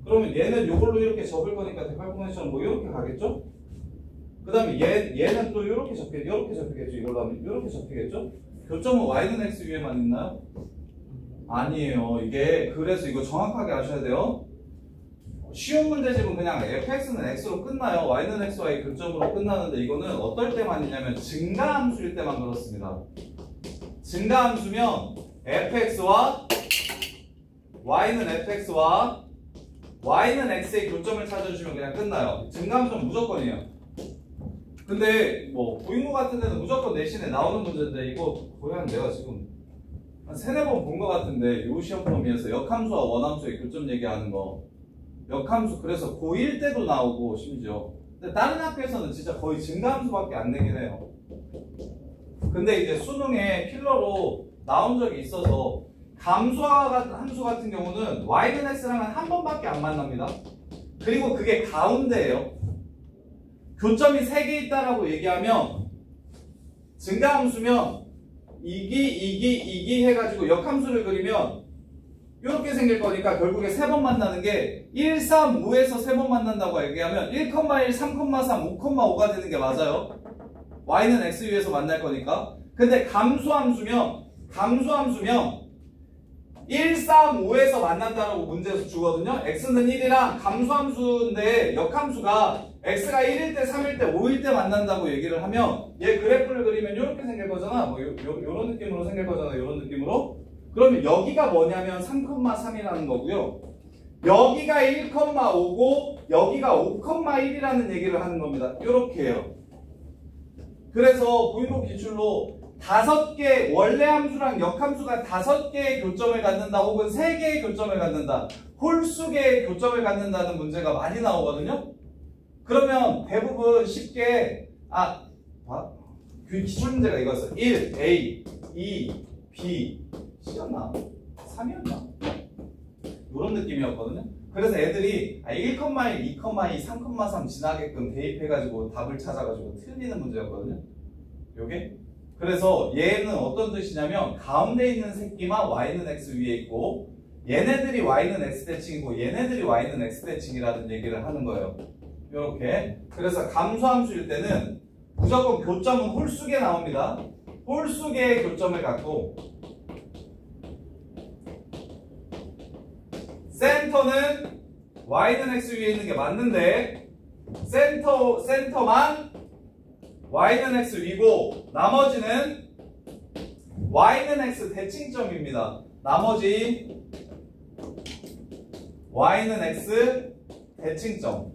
그러면 얘는 이걸로 이렇게 접을 거니까 대팔공에처럼 뭐 이렇게 가겠죠? 그 다음에 얘는 또 이렇게 접히겠죠. 이걸로 하면 이렇게 접히겠죠? 교점은 y는 x 위에만 있나요? 아니에요. 이게 그래서 이거 정확하게 아셔야 돼요. 쉬운 문제집은 그냥 fx는 x로 끝나요. y는 x와의 교점으로 끝나는데 이거는 어떨 때만 있냐면 증가함수일 때만 그렇습니다. 증가함수면 fx와 y는 fx와 y는 x의 교점을 찾아주시면 그냥 끝나요. 증가함수는 무조건이에요. 근데 뭐 고인물 같은 데는 무조건 내신에 나오는 문제인데 이거 거의 한 내가 지금 한 3-4번 본 것 같은데 요 시험 범위에서 역함수와 원함수의 교점 얘기하는 거 역함수 그래서 고1 때도 나오고 심지어 근데 다른 학교에서는 진짜 거의 증가함수밖에 안 내긴 해요. 근데 이제 수능에 필러로 나온 적이 있어서 함수 같은 경우는 y는 x랑은 한 번밖에 안 만납니다. 그리고 그게 가운데예요. 교점이 3개 있다라고 얘기하면 증가함수면 이기 해가지고 역함수를 그리면 이렇게 생길 거니까 결국에 3번 만나는 게 1, 3, 5에서 3번 만난다고 얘기하면 1,1, 3,3, 5,5가 되는 게 맞아요. y는 x 위에서 만날 거니까. 근데 감수함수면 1, 3, 5에서 만난다라고 문제에서 주거든요. x는 1이랑 감수함수인데 역함수가 x가 1일 때, 3일 때, 5일 때 만난다고 얘기를 하면 얘 그래프를 그리면 이렇게 생길 거잖아. 뭐 요런 느낌으로 생길 거잖아. 요런 느낌으로. 그러면 여기가 뭐냐면 3,3이라는 거고요. 여기가 1,5고 여기가 5,1이라는 얘기를 하는 겁니다. 요렇게 해요. 그래서 부인법 기출로 5개 원래 함수랑 역함수가 5개의 교점을 갖는다 혹은 3개의 교점을 갖는다 홀수개의 교점을 갖는다는 문제가 많이 나오거든요. 그러면 대부분 쉽게 그 기출 문제가 이거였어. 1, A, 2, B C였나? 3이었나? 이런 느낌이었거든요. 그래서 애들이 1,1, 2,2, 3,3 지나게끔 대입해가지고 답을 찾아가지고 틀리는 문제였거든요. 요게 그래서 얘는 어떤 뜻이냐면 가운데 있는 새끼만 y는 x 위에 있고 얘네들이 y는 x 대칭이고 얘네들이 y는 x 대칭이라는 얘기를 하는 거예요. 이렇게. 그래서 감수함수일 때는 무조건 교점은 홀수개 나옵니다. 홀수개의 교점을 갖고 센터는 y는 x 위에 있는 게 맞는데 센터만 y는 x 위고 나머지는 y는 x 대칭점입니다. 나머지 y는 x 대칭점.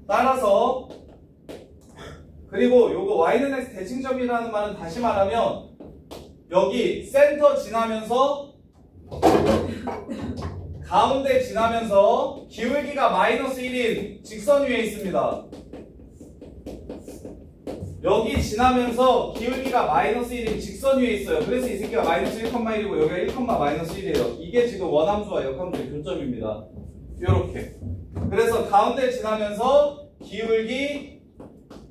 따라서 그리고 요거 y는 x 대칭점이라는 말은 다시 말하면 여기 센터 지나면서 가운데 지나면서 기울기가 마이너스 1인 직선 위에 있습니다. 여기 지나면서 기울기가 마이너스 1인 직선 위에 있어요. 그래서 이 새끼가 마이너스 1,1이고 여기가 1, 마이너스 1이에요. 이게 지금 원함수와 역함수의 교점입니다. 요렇게. 그래서 가운데 지나면서 기울기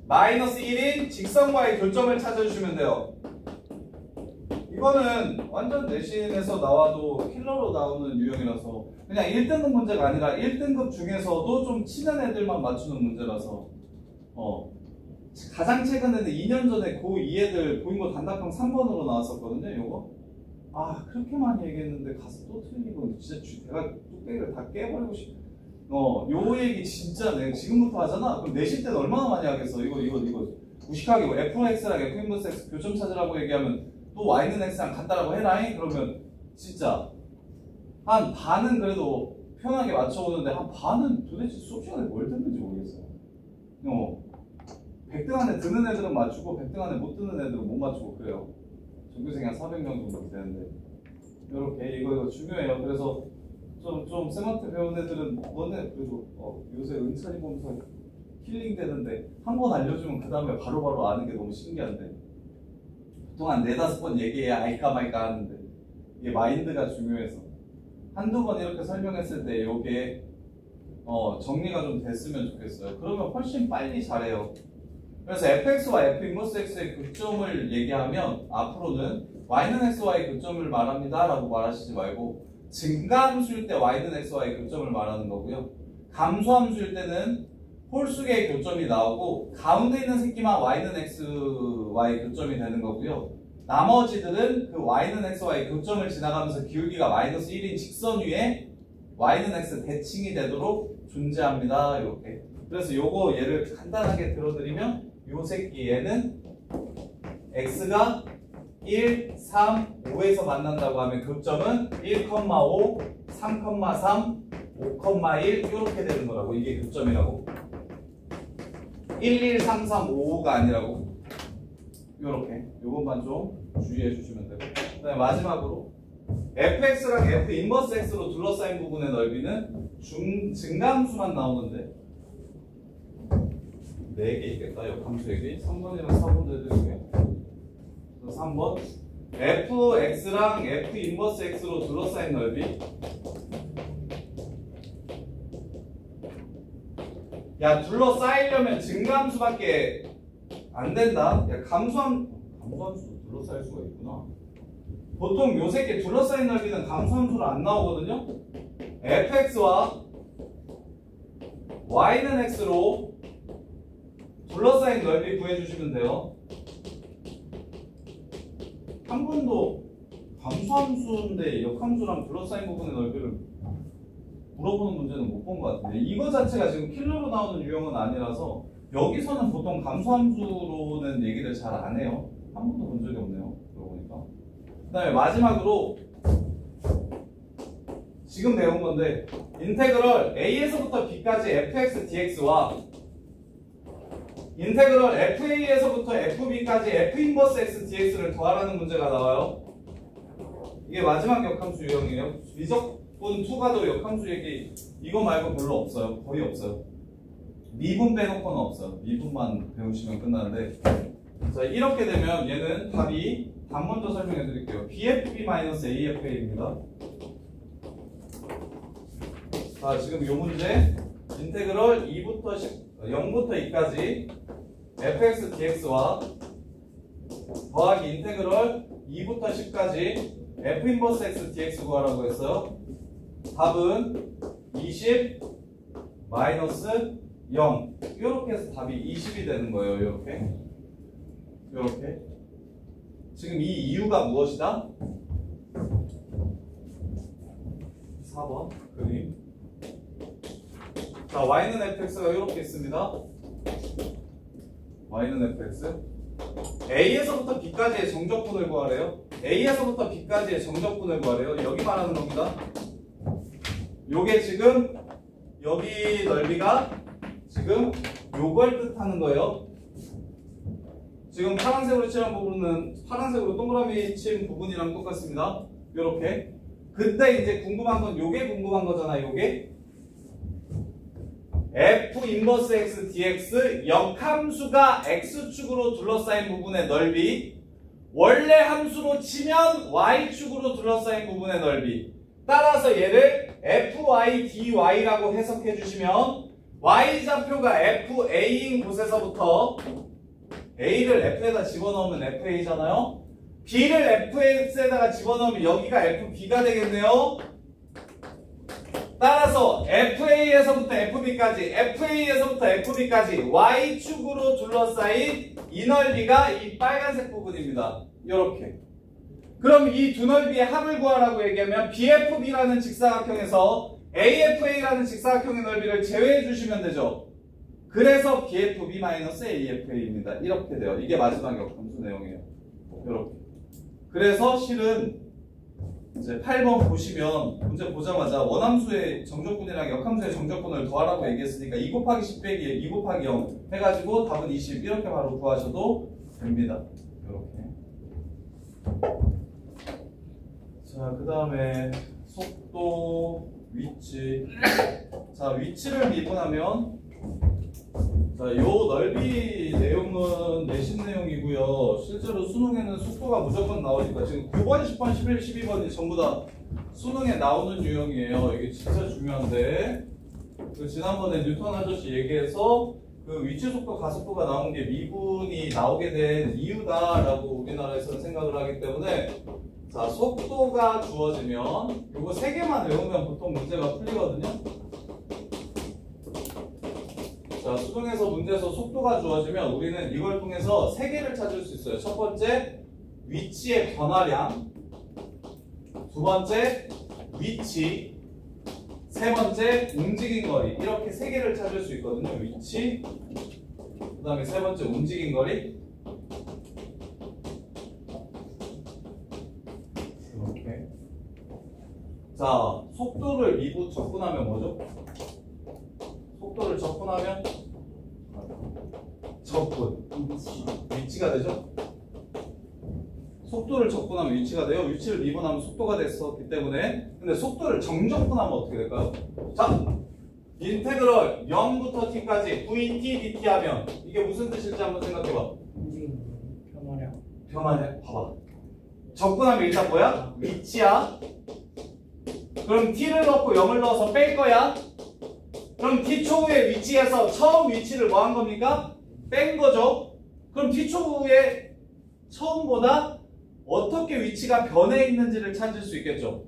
마이너스 1인 직선과의 교점을 찾아주시면 돼요. 이거는 완전 내신에서 나와도 킬러로 나오는 유형이라서 그냥 1등급 문제가 아니라 1등급 중에서도 좀 치는 애들만 맞추는 문제라서 가장 최근에는 2년 전에 고2 애들 보인고 단답형 3번으로 나왔었거든요. 요거. 아 그렇게 많이 얘기했는데 가서 또 틀리고 진짜 내가 뚝배기를 다 깨버리고 싶. 요 얘기 진짜 내가 지금부터 하잖아. 그럼 내실 때는 얼마나 많이 하겠어. 이거 무식하게 뭐 fx랑 f 인버스 x 교점 찾으라고 얘기하면 또 y는 x랑 같다라고 해라잉. 그러면 진짜 한 반은 그래도 편하게 맞춰오는데 한 반은 도대체 수업 시간에 뭘 듣는지 모르겠어요. 100등 안에 드는 애들은 맞추고 100등 안에 못 드는 애들은 못 맞추고 그래요. 전교생이 한 400명 정도 되는데 이렇게 이거 중요해요. 그래서 좀 쌤한테 배운 애들은 너네 그래도 요새 은찬이 보면서 힐링 되는데 한 번 알려주면 그 다음에 바로바로 아는 게 너무 신기한데 보통 한 4-5번 얘기해야 알까 말까 하는데 이게 마인드가 중요해서 한두 번 이렇게 설명했을 때 이게 정리가 좀 됐으면 좋겠어요. 그러면 훨씬 빨리 잘해요. 그래서 fx와 f 인버스 x의 교점을 얘기하면 앞으로는 y는 x, y 교점을 말합니다 라고 말하시지 말고 증가함수일 때 y는 x, y 교점을 말하는 거고요. 감소함수일 때는 홀수계의 교점이 나오고 가운데 있는 새끼만 y는 x, y 교점이 되는 거고요. 나머지들은 그 y는 x, y 교점을 지나가면서 기울기가 마이너스 1인 직선 위에 y는 x 대칭이 되도록 존재합니다. 이렇게. 그래서 요거 얘를 간단하게 들어드리면 요 새끼 얘는 x가 1, 3, 5에서 만난다고 하면 교점은 1,5, 3,3, 5,1 이렇게 되는 거라고. 이게 교점이라고. 1, 1, 3, 3, 5가 아니라고. 요렇게. 요것만 좀 주의해 주시면 되고. 그 다음에 마지막으로 fx랑 f 인버스 x로 둘러싸인 부분의 넓이는 증가함수만 나오는데 4개 있겠다. 역함수에게 3번이랑 4번 해드릴게요. 3번 fx랑 f 인버스 x로 둘러싸인 넓이. 야 둘러싸이려면 증가함수밖에 안 된다. 야 감소함수도 둘러싸일 수가 있구나. 보통 요 새끼 둘러싸인 넓이는 감소함수로 안 나오거든요. fx와 y는 x로 둘러싸인 넓이 구해주시면 돼요. 한 번도 감소함수인데 역함수랑 둘러싸인 부분의 넓이를 물어보는 문제는 못 본 것 같은데 이거 자체가 지금 킬러로 나오는 유형은 아니라서 여기서는 보통 감소함수로는 얘기를 잘 안 해요. 한 번도 본 적이 없네요. 그러고 보니까. 그 다음에 마지막으로 지금 배운 건데 인테그럴 a에서부터 b까지 fx dx와 인테그럴 fa에서부터 fb까지 f 인버스 x dx를 더하라는 문제가 나와요. 이게 마지막 역함수 유형이에요. 미적분 투가도 역함수 얘기 이거 말고 별로 없어요. 거의 없어요. 미분 빼놓고는 없어요. 미분만 배우시면 끝나는데 자 이렇게 되면 얘는 답이 답 먼저 설명해 드릴게요. bfb-afab입니다. 자 지금 이 문제 인테그럴 0부터 2까지 fx dx와 더하기 인테그럴 2부터 10까지 f 인버스 x dx 구하라고 했어요. 답은 20 마이너스 0 이렇게 해서 답이 20이 되는 거예요. 이렇게 지금 이 이유가 무엇이다? 4번 그림. 자 y는 fx가 이렇게 있습니다. y는 fx a에서부터 b까지의 정적분을 구하래요. a에서부터 b까지의 정적분을 구하래요. 여기 말하는 겁니다. 요게 지금 여기 넓이가 지금 요걸 뜻하는 거예요. 지금 파란색으로 칠한 부분은 파란색으로 동그라미 친 부분이랑 똑같습니다. 요렇게. 근데 이제 궁금한 건 요게 궁금한 거잖아. 요게 f 인버스 x dx 역함수가 x축으로 둘러싸인 부분의 넓이 원래 함수로 치면 y축으로 둘러싸인 부분의 넓이 따라서 얘를 fy dy라고 해석해 주시면 y좌표가 fa인 곳에서부터 a를 f에다 집어넣으면 fa잖아요. b를 fx에다가 집어넣으면 여기가 fb가 되겠네요. 따라서 FA에서부터 FB까지, FA에서부터 FB까지 Y축으로 둘러싸인 이 넓이가 이 빨간색 부분입니다. 이렇게. 그럼 이 두 넓이의 합을 구하라고 얘기하면 BFB라는 직사각형에서 AFA라는 직사각형의 넓이를 제외해 주시면 되죠. 그래서 BFB-AFA입니다. 이렇게 돼요. 이게 마지막 역함수 내용이에요. 이렇게. 그래서 실은 이제 8번 보시면 문제 보자마자 원함수의 정적분이랑 역함수의 정적분을 더하라고 얘기했으니까 2 곱하기 10 빼기 2 곱하기 0 해가지고 답은 20 이렇게 바로 구하셔도 됩니다. 이렇게. 자, 그 다음에 속도, 위치. 자, 위치를 미분하면 자, 요 넓이 내용은 내신 내용이고요. 실제로 수능에는 속도가 무조건 나오니까 지금 9번, 10번, 11, 12번이 전부 다 수능에 나오는 유형이에요. 이게 진짜 중요한데 그 지난번에 뉴턴 아저씨 얘기해서 그 위치 속도, 가속도가 나온 게 미분이 나오게 된 이유다라고 우리나라에서는 생각을 하기 때문에 자, 속도가 주어지면 요거 3개만 외우면 보통 문제가 풀리거든요. 자, 수능에서 문제에서 속도가 주어지면 우리는 이걸 통해서 3개를 찾을 수 있어요. 첫 번째, 위치의 변화량. 두 번째, 위치. 세 번째, 움직인 거리. 이렇게 3개를 찾을 수 있거든요. 위치. 그 다음에 세 번째, 움직인 거리. 이렇게. 자, 속도를 미분 적분하면 뭐죠? 속도를 적분하면 적분 위치가 되죠? 속도를 적분하면 위치가 돼요. 위치를 미분하면 속도가 됐었기 때문에. 근데 속도를 정적분하면 어떻게 될까요? 자, 인테그럴 0부터 t까지 vt dt 하면 이게 무슨 뜻일지 한번 생각해봐. 움직이는 변화량. 변화량 봐봐. 적분하면 일단 뭐야? 위치야. 그럼 t를 넣고 0을 넣어서 뺄 거야. 그럼 t초의 위치에서 처음 위치를 뭐 한 겁니까? 뺀 거죠. 그럼 t초의 처음보다 어떻게 위치가 변해 있는지를 찾을 수 있겠죠.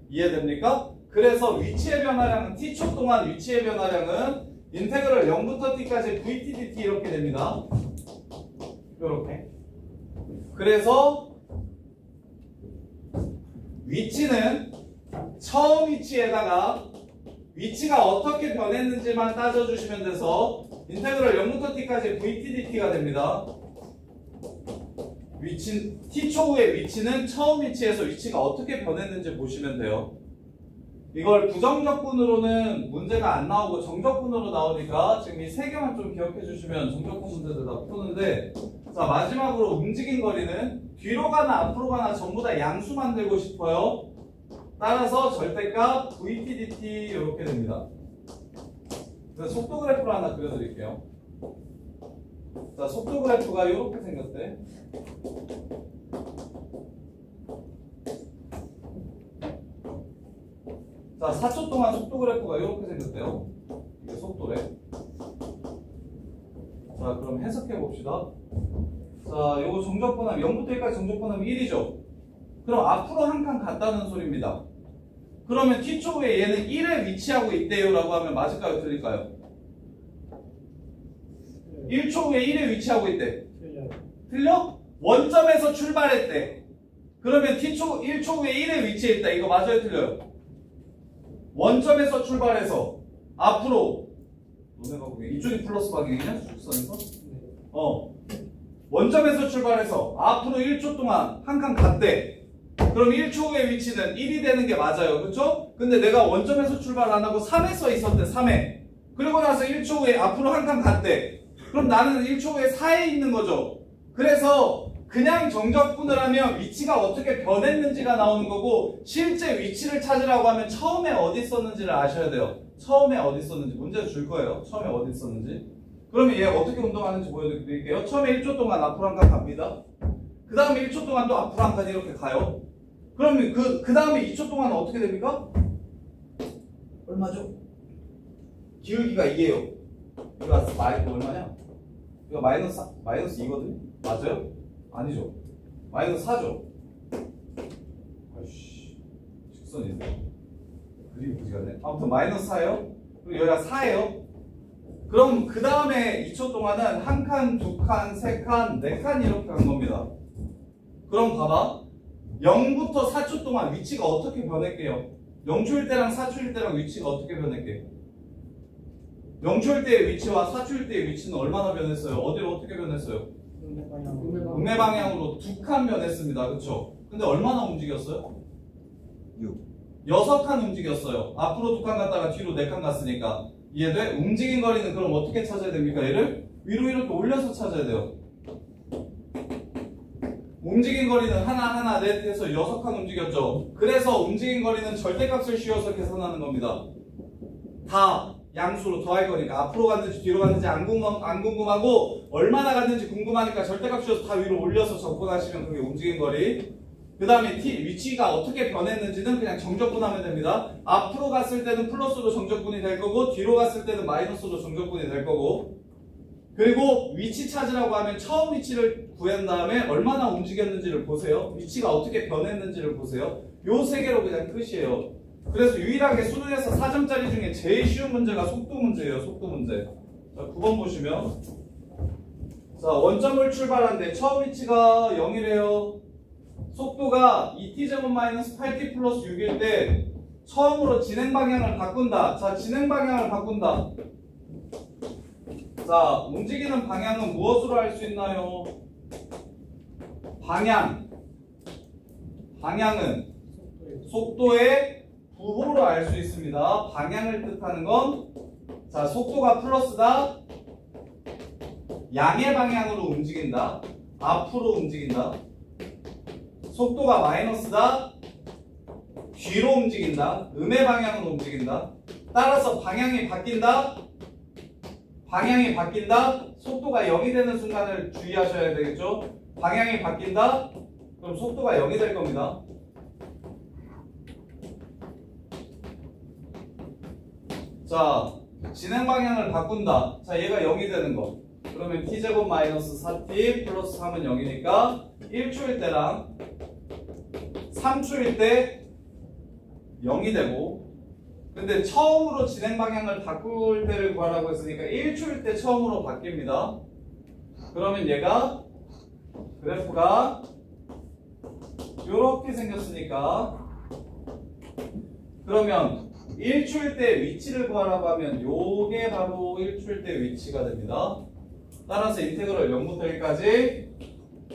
이해됩니까? 그래서 위치의 변화량은 t초 동안 위치의 변화량은 인테그럴 0부터 t까지 vt dt 이렇게 됩니다. 이렇게. 그래서 위치는 처음 위치에다가 위치가 어떻게 변했는지만 따져주시면 돼서 인테그럴 0부터 t까지 vt dt가 됩니다. 위치, t초의 위치는 처음 위치에서 위치가 어떻게 변했는지 보시면 돼요. 이걸 부정적분으로는 문제가 안 나오고 정적분으로 나오니까 지금 이 3개만 좀 기억해 주시면 정적분 문제들 다 푸는데, 자, 마지막으로 움직인 거리는 뒤로 가나 앞으로 가나 전부 다 양수 만들고 싶어요. 따라서 절대값 vt dt 이렇게 됩니다. 그래서 속도 그래프를 하나 그려드릴게요. 자, 속도 그래프가 이렇게 생겼대. 자, 4초 동안 속도 그래프가 이렇게 생겼대요. 이게 속도래. 자, 그럼 해석해 봅시다. 자, 요거 정적분하면 0부터 1까지 정적분하면 1이죠. 그럼 앞으로 한 칸 갔다는 소리입니다. 그러면 t초에 얘는 1에 위치하고 있대요 라고 하면 맞을까요? 틀릴까요? 1초 후에 1에 위치하고 있대. 틀려? 원점에서 출발했대. 그러면 t초 1초 후에 1에 위치해 있다. 이거 맞아요? 틀려요? 원점에서 출발해서 앞으로 너네가 보기에 이쪽이 플러스 방향이냐? 직선에서? 원점에서 출발해서 앞으로 1초 동안 한 칸 갔대. 그럼 1초 후의 위치는 1이 되는 게 맞아요. 그렇죠? 근데 내가 원점에서 출발 안 하고 3에 서 있었대. 3에. 그리고 나서 1초 후에 앞으로 한 칸 갔대. 그럼 나는 1초 후에 4에 있는 거죠. 그래서 그냥 정적분을 하면 위치가 어떻게 변했는지가 나오는 거고, 실제 위치를 찾으라고 하면 처음에 어디 있었는지를 아셔야 돼요. 처음에 어디 있었는지 문제 줄 거예요. 처음에 어디 있었는지. 그러면 얘 어떻게 운동하는지 보여드릴게요. 처음에 1초 동안 앞으로 한 칸 갑니다. 그 다음에 1초 동안 또 앞으로 한 칸 이렇게 가요. 그러면 그 다음에 2초 동안 어떻게 됩니까? 얼마죠? 기울기가 2예요. 이거 얼마냐? 이거 마이너스 2거든요? 맞아요? 아니죠. 마이너스 4죠. 아이씨, 직선이네. 그림이 그지 같네. 아무튼 마이너스 4예요. 그리고 여기가 4예요. 그럼 그 다음에 2초 동안은 한 칸, 두 칸, 세 칸, 네 칸 이렇게 간 겁니다. 그럼 봐봐. 0부터 4초 동안 위치가 어떻게 변할게요? 0초일 때랑 4초일 때랑 위치가 어떻게 변할게요? 0초일 때의 위치와 4초일 때의 위치는 얼마나 변했어요? 어디로 어떻게 변했어요? 음의 방향으로 두 칸 변했습니다. 그쵸? 근데 얼마나 움직였어요? 6칸 움직였어요. 앞으로 두 칸 갔다가 뒤로 4칸 갔으니까. 이해돼? 움직인 거리는 그럼 어떻게 찾아야 됩니까? 얘를 위로 이렇게 올려서 찾아야 돼요. 움직인 거리는 하나 넷 해서 6칸 움직였죠. 그래서 움직인 거리는 절대값을 씌워서 계산하는 겁니다. 다 양수로 더할 거니까 앞으로 갔는지 뒤로 갔는지 안 궁금하고 얼마나 갔는지 궁금하니까 절대값 씌워서 다 위로 올려서 적분하시면 그게 움직인 거리. 그 다음에 위치가 어떻게 변했는지는 그냥 정적분하면 됩니다. 앞으로 갔을 때는 플러스로 정적분이 될 거고 뒤로 갔을 때는 마이너스로 정적분이 될 거고, 그리고 위치 찾으라고 하면 처음 위치를 구한 다음에 얼마나 움직였는지를 보세요. 위치가 어떻게 변했는지를 보세요. 요 세 개로 그냥 끝이에요. 그래서 유일하게 수능에서 4점짜리 중에 제일 쉬운 문제가 속도 문제예요. 속도 문제. 자, 9번 보시면, 자, 원점을 출발한데 처음 위치가 0이래요. 속도가 2t-8t 플러스 6일 때 처음으로 진행 방향을 바꾼다. 자, 진행 방향을 바꾼다. 자, 움직이는 방향은 무엇으로 알 수 있나요? 방향은 속도의 부호로 알 수 있습니다. 방향을 뜻하는 건, 자, 속도가 플러스다. 양의 방향으로 움직인다. 앞으로 움직인다. 속도가 마이너스다. 뒤로 움직인다. 음의 방향으로 움직인다. 따라서 방향이 바뀐다. 속도가 0이 되는 순간을 주의하셔야 되겠죠. 방향이 바뀐다. 그럼 속도가 0이 될 겁니다. 자, 진행 방향을 바꾼다. 자, 얘가 0이 되는 거. 그러면 t제곱 마이너스 4t 플러스 3은 0이니까 1초일 때랑 3초일 때 0이 되고, 근데 처음으로 진행 방향을 바꿀 때를 구하라고 했으니까 1초일 때 처음으로 바뀝니다. 그러면 얘가 그래프가 이렇게 생겼으니까, 그러면 1초일 때 위치를 구하라고 하면 요게 바로 1초일 때 위치가 됩니다. 따라서 인테그럴 0부터 1까지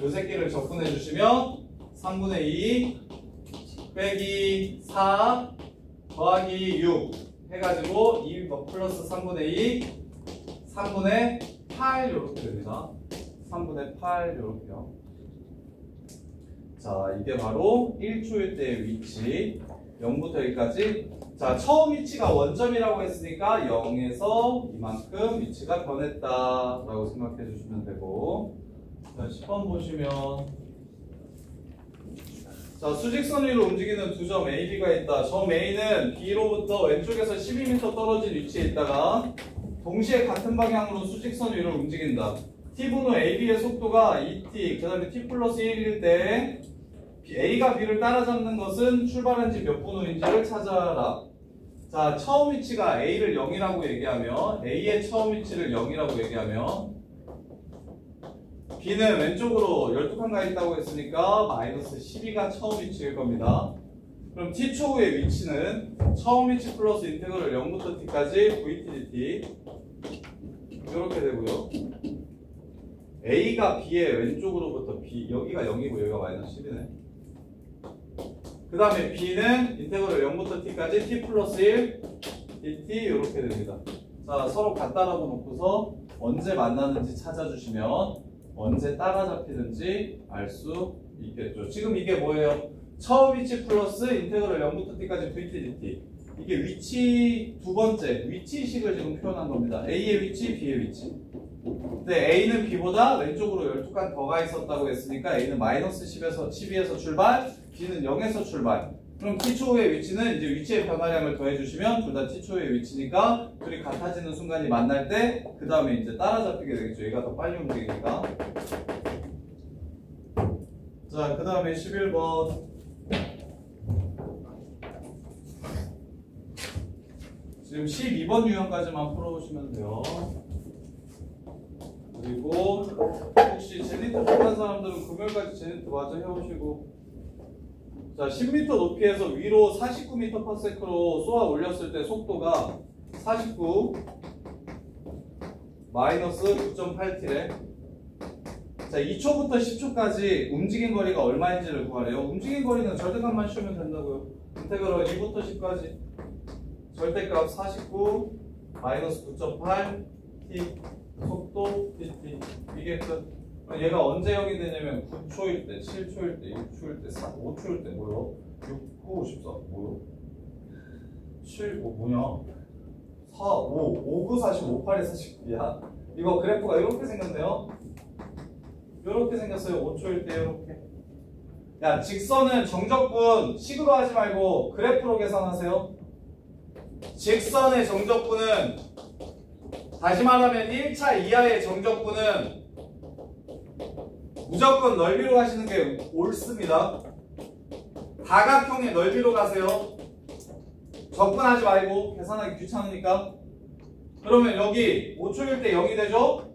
요 새끼를 적분해 주시면 3분의 2 빼기 4 더하기 6 해가지고 2 플러스 3분의 2 3분의 8 이렇게 됩니다. 3분의 8 이렇게요. 자, 이게 바로 1초일 때의 위치 0부터 1까지. 자, 처음 위치가 원점이라고 했으니까 0에서 이만큼 위치가 변했다 라고 생각해 주시면 되고, 자, 10번 보시면, 자, 수직선 위로 움직이는 두 점 A, B가 있다. 점 A는 B로부터 왼쪽에서 12m 떨어진 위치에 있다가 동시에 같은 방향으로 수직선 위로 움직인다. T분호 AB의 속도가 2t, 그 다음에 t 플러스 1일 때 A가 B를 따라잡는 것은 출발한 지 몇 분 후인지를 찾아라. 자, 처음 위치가 A를 0이라고 얘기하면, A의 처음 위치를 0이라고 얘기하면, B는 왼쪽으로 12칸 가 있다고 했으니까 마이너스 12가 처음 위치일 겁니다. 그럼 T초 후의 위치는 처음 위치 플러스 인테그럴 0부터 T까지 VTDT 이렇게 되고요. A가 B의 왼쪽으로부터 B, 여기가 0이고 여기가 마이너스 10이네. 그 다음에 B는 인테그럴 0부터 T까지 T 플러스 1 dt 이렇게 됩니다. 자, 서로 같다라고 놓고서 언제 만나는지 찾아주시면 언제 따라잡히는지 알 수 있겠죠. 지금 이게 뭐예요? 처음 위치 플러스 인테그럴 0부터 T까지 VT dt. 이게 위치 두 번째 위치식을 지금 표현한 겁니다. A의 위치, B의 위치. 근데 A는 B보다 왼쪽으로 12칸 더 가 있었다고 했으니까 A는 마이너스 12에서 출발, B는 0에서 출발. 그럼 T초의 위치는 이제 위치의 변화량을 더해주시면 둘 다 T초의 위치니까 둘이 같아지는 순간이 만날 때 그 다음에 이제 따라잡히게 되겠죠. 얘가 더 빨리 움직이니까. 자, 그 다음에 11번. 지금 12번 유형까지만 풀어보시면 돼요. 그리고 혹시 제니트 못한 사람들은 금요일까지 제니트 마저 해오시고, 자 10m 높이에서 위로 49m/s로 쏘아 올렸을 때 속도가 49 마이너스 9.8t래. 자 2초부터 10초까지 움직인 거리가 얼마인지를 구하래요. 움직인 거리는 절대값만 씌우면 된다고요. 인테그럴 1부터 10까지 절대값 49 마이너스 9.8 t 속도 dt 이게 끝. 얘가 언제 0이 되냐면 9초일 때, 7초일 때, 6초일 때, 5초일 때 뭐요? 6, 9, 14 뭐요? 7, 뭐냐? 4, 5, 5, 9, 45, 8, 49야. 이거 그래프가 이렇게 생겼네요. 이렇게 생겼어요. 5초일 때 이렇게. 야, 직선은 정적분 식으로 하지 말고 그래프로 계산하세요. 직선의 정적분은 다시 말하면 1차 이하의 정적분은 무조건 넓이로 가시는 게 옳습니다. 다각형의 넓이로 가세요. 적분하지 말고 계산하기 귀찮으니까. 그러면 여기 5초일 때 0이 되죠?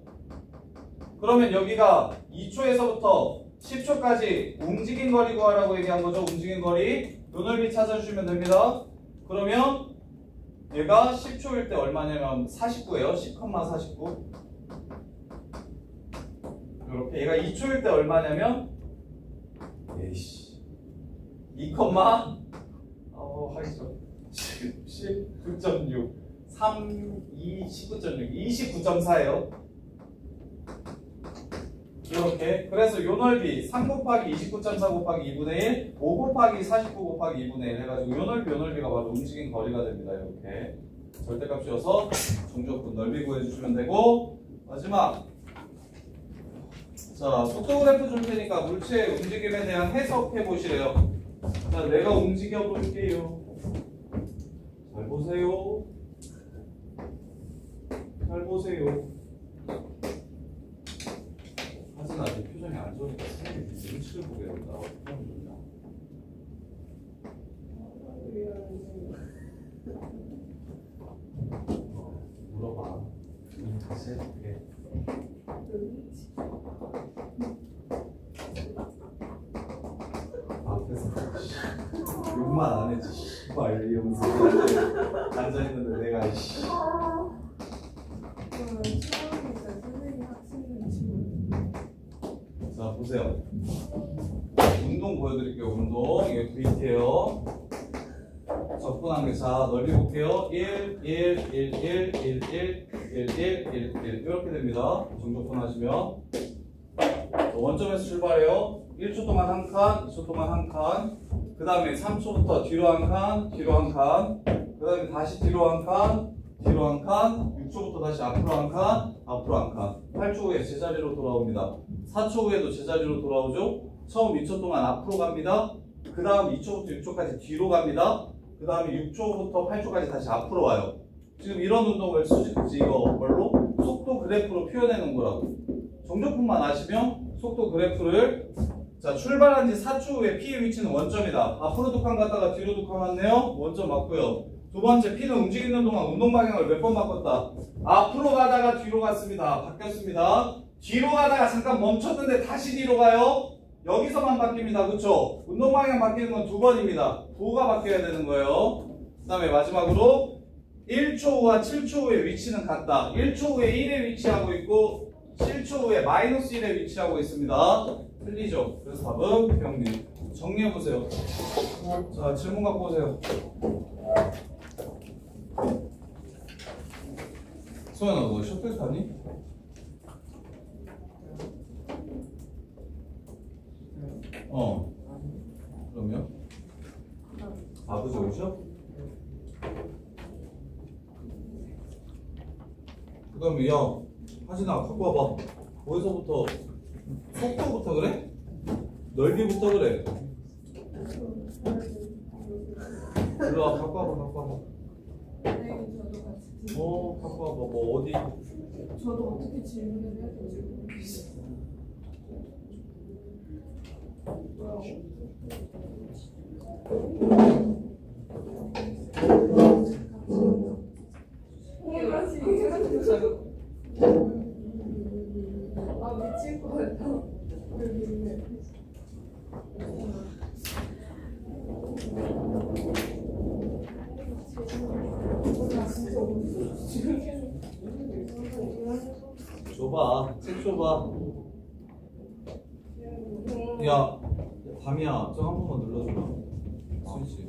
그러면 여기가 2초에서부터 10초까지 움직인 거리 구하라고 얘기한 거죠. 움직인 거리. 요 넓이 찾아주시면 됩니다. 그러면 얘가 10초일 때 얼마냐면 49예요. 10,49. 이렇게 얘가 2초일 때 얼마냐면 19.6 3, 2, 19.6 29.4예요. 이렇게. 그래서 요 넓이 3 곱하기 29.4 곱하기 2분의 1 5 곱하기 49 곱하기 2분의 1 해가지고 요 넓이가 바로 움직인 거리가 됩니다. 이렇게 절대값 씌워서 정적분 넓이 구해주시면 되고, 마지막 자, 속도 그래프 줄 테니까 물체의 움직임에 대한 해석해 보시래요. 자, 내가 움직여 볼게요. 잘 보세요. 잘 보세요. 하진아, 내 표정이 안 좋으니까 선생님이 눈치를 보게 된다. 어떻게 하면 좋냐? 물어봐. 다시 해볼게. 앞에서 욕만 안 했지. 씨발 이러면서 앉아있는데 내가 자 보세요. 운동 보여드릴게요. 운동. 이게 VT예요. 적분한 게, 자 넓이 볼게요. 1, 1, 1, 1, 1, 1, 1, 1, 1 이렇게 됩니다. 정적분 하시면 원점에서 출발해요. 1초 동안 한 칸, 2초 동안 한 칸, 그 다음에 3초부터 뒤로 한 칸, 뒤로 한 칸, 그 다음에 다시 뒤로 한 칸, 뒤로 한 칸, 6초부터 다시 앞으로 한 칸, 앞으로 한 칸, 8초 후에 제자리로 돌아옵니다. 4초 후에도 제자리로 돌아오죠. 처음 2초 동안 앞으로 갑니다. 그 다음 2초부터 6초까지 뒤로 갑니다. 그 다음에 6초부터 8초까지 다시 앞으로 와요. 지금 이런 운동을 이거 뭘로? 속도 그래프로 표현해 놓은 거라고. 정적분만 아시면 속도 그래프를, 자 출발한 지 4초 후에 P의 위치는 원점이다. 앞으로 두 칸 갔다가 뒤로 두 칸 갔네요. 원점 맞고요. 두 번째, P는 움직이는 동안 운동 방향을 몇 번 바꿨다. 앞으로 가다가 뒤로 갔습니다. 바뀌었습니다. 뒤로 가다가 잠깐 멈췄는데 다시 뒤로 가요. 여기서만 바뀝니다. 그쵸? 운동 방향 바뀌는 건 두 번입니다. 부호가 바뀌어야 되는 거예요. 그 다음에 마지막으로 1초 후와 7초 후의 위치는 같다. 1초 후에 1에 위치하고 있고 7초 후에 마이너스 1에 위치하고 있습니다. 틀리죠? 그래서 답은 병리. 정리해보세요. 자, 질문 갖고 오세요. 소연아, 너 쇼핑 탔니? 그러면? 아버지 오셔? 그 다음에 야 하진아 갖고 와봐. 어디서부터? 속도부터 그래? 넓이부터 그래? 일로와 갖고 와봐. 갖고 와봐. 뭐 어디? 저도 어떻게 질문을 해야 될지 모르겠어요. 줘봐. 책 줘봐. 야, 밤이야. 저 한 번만 눌러줘라. 스위치.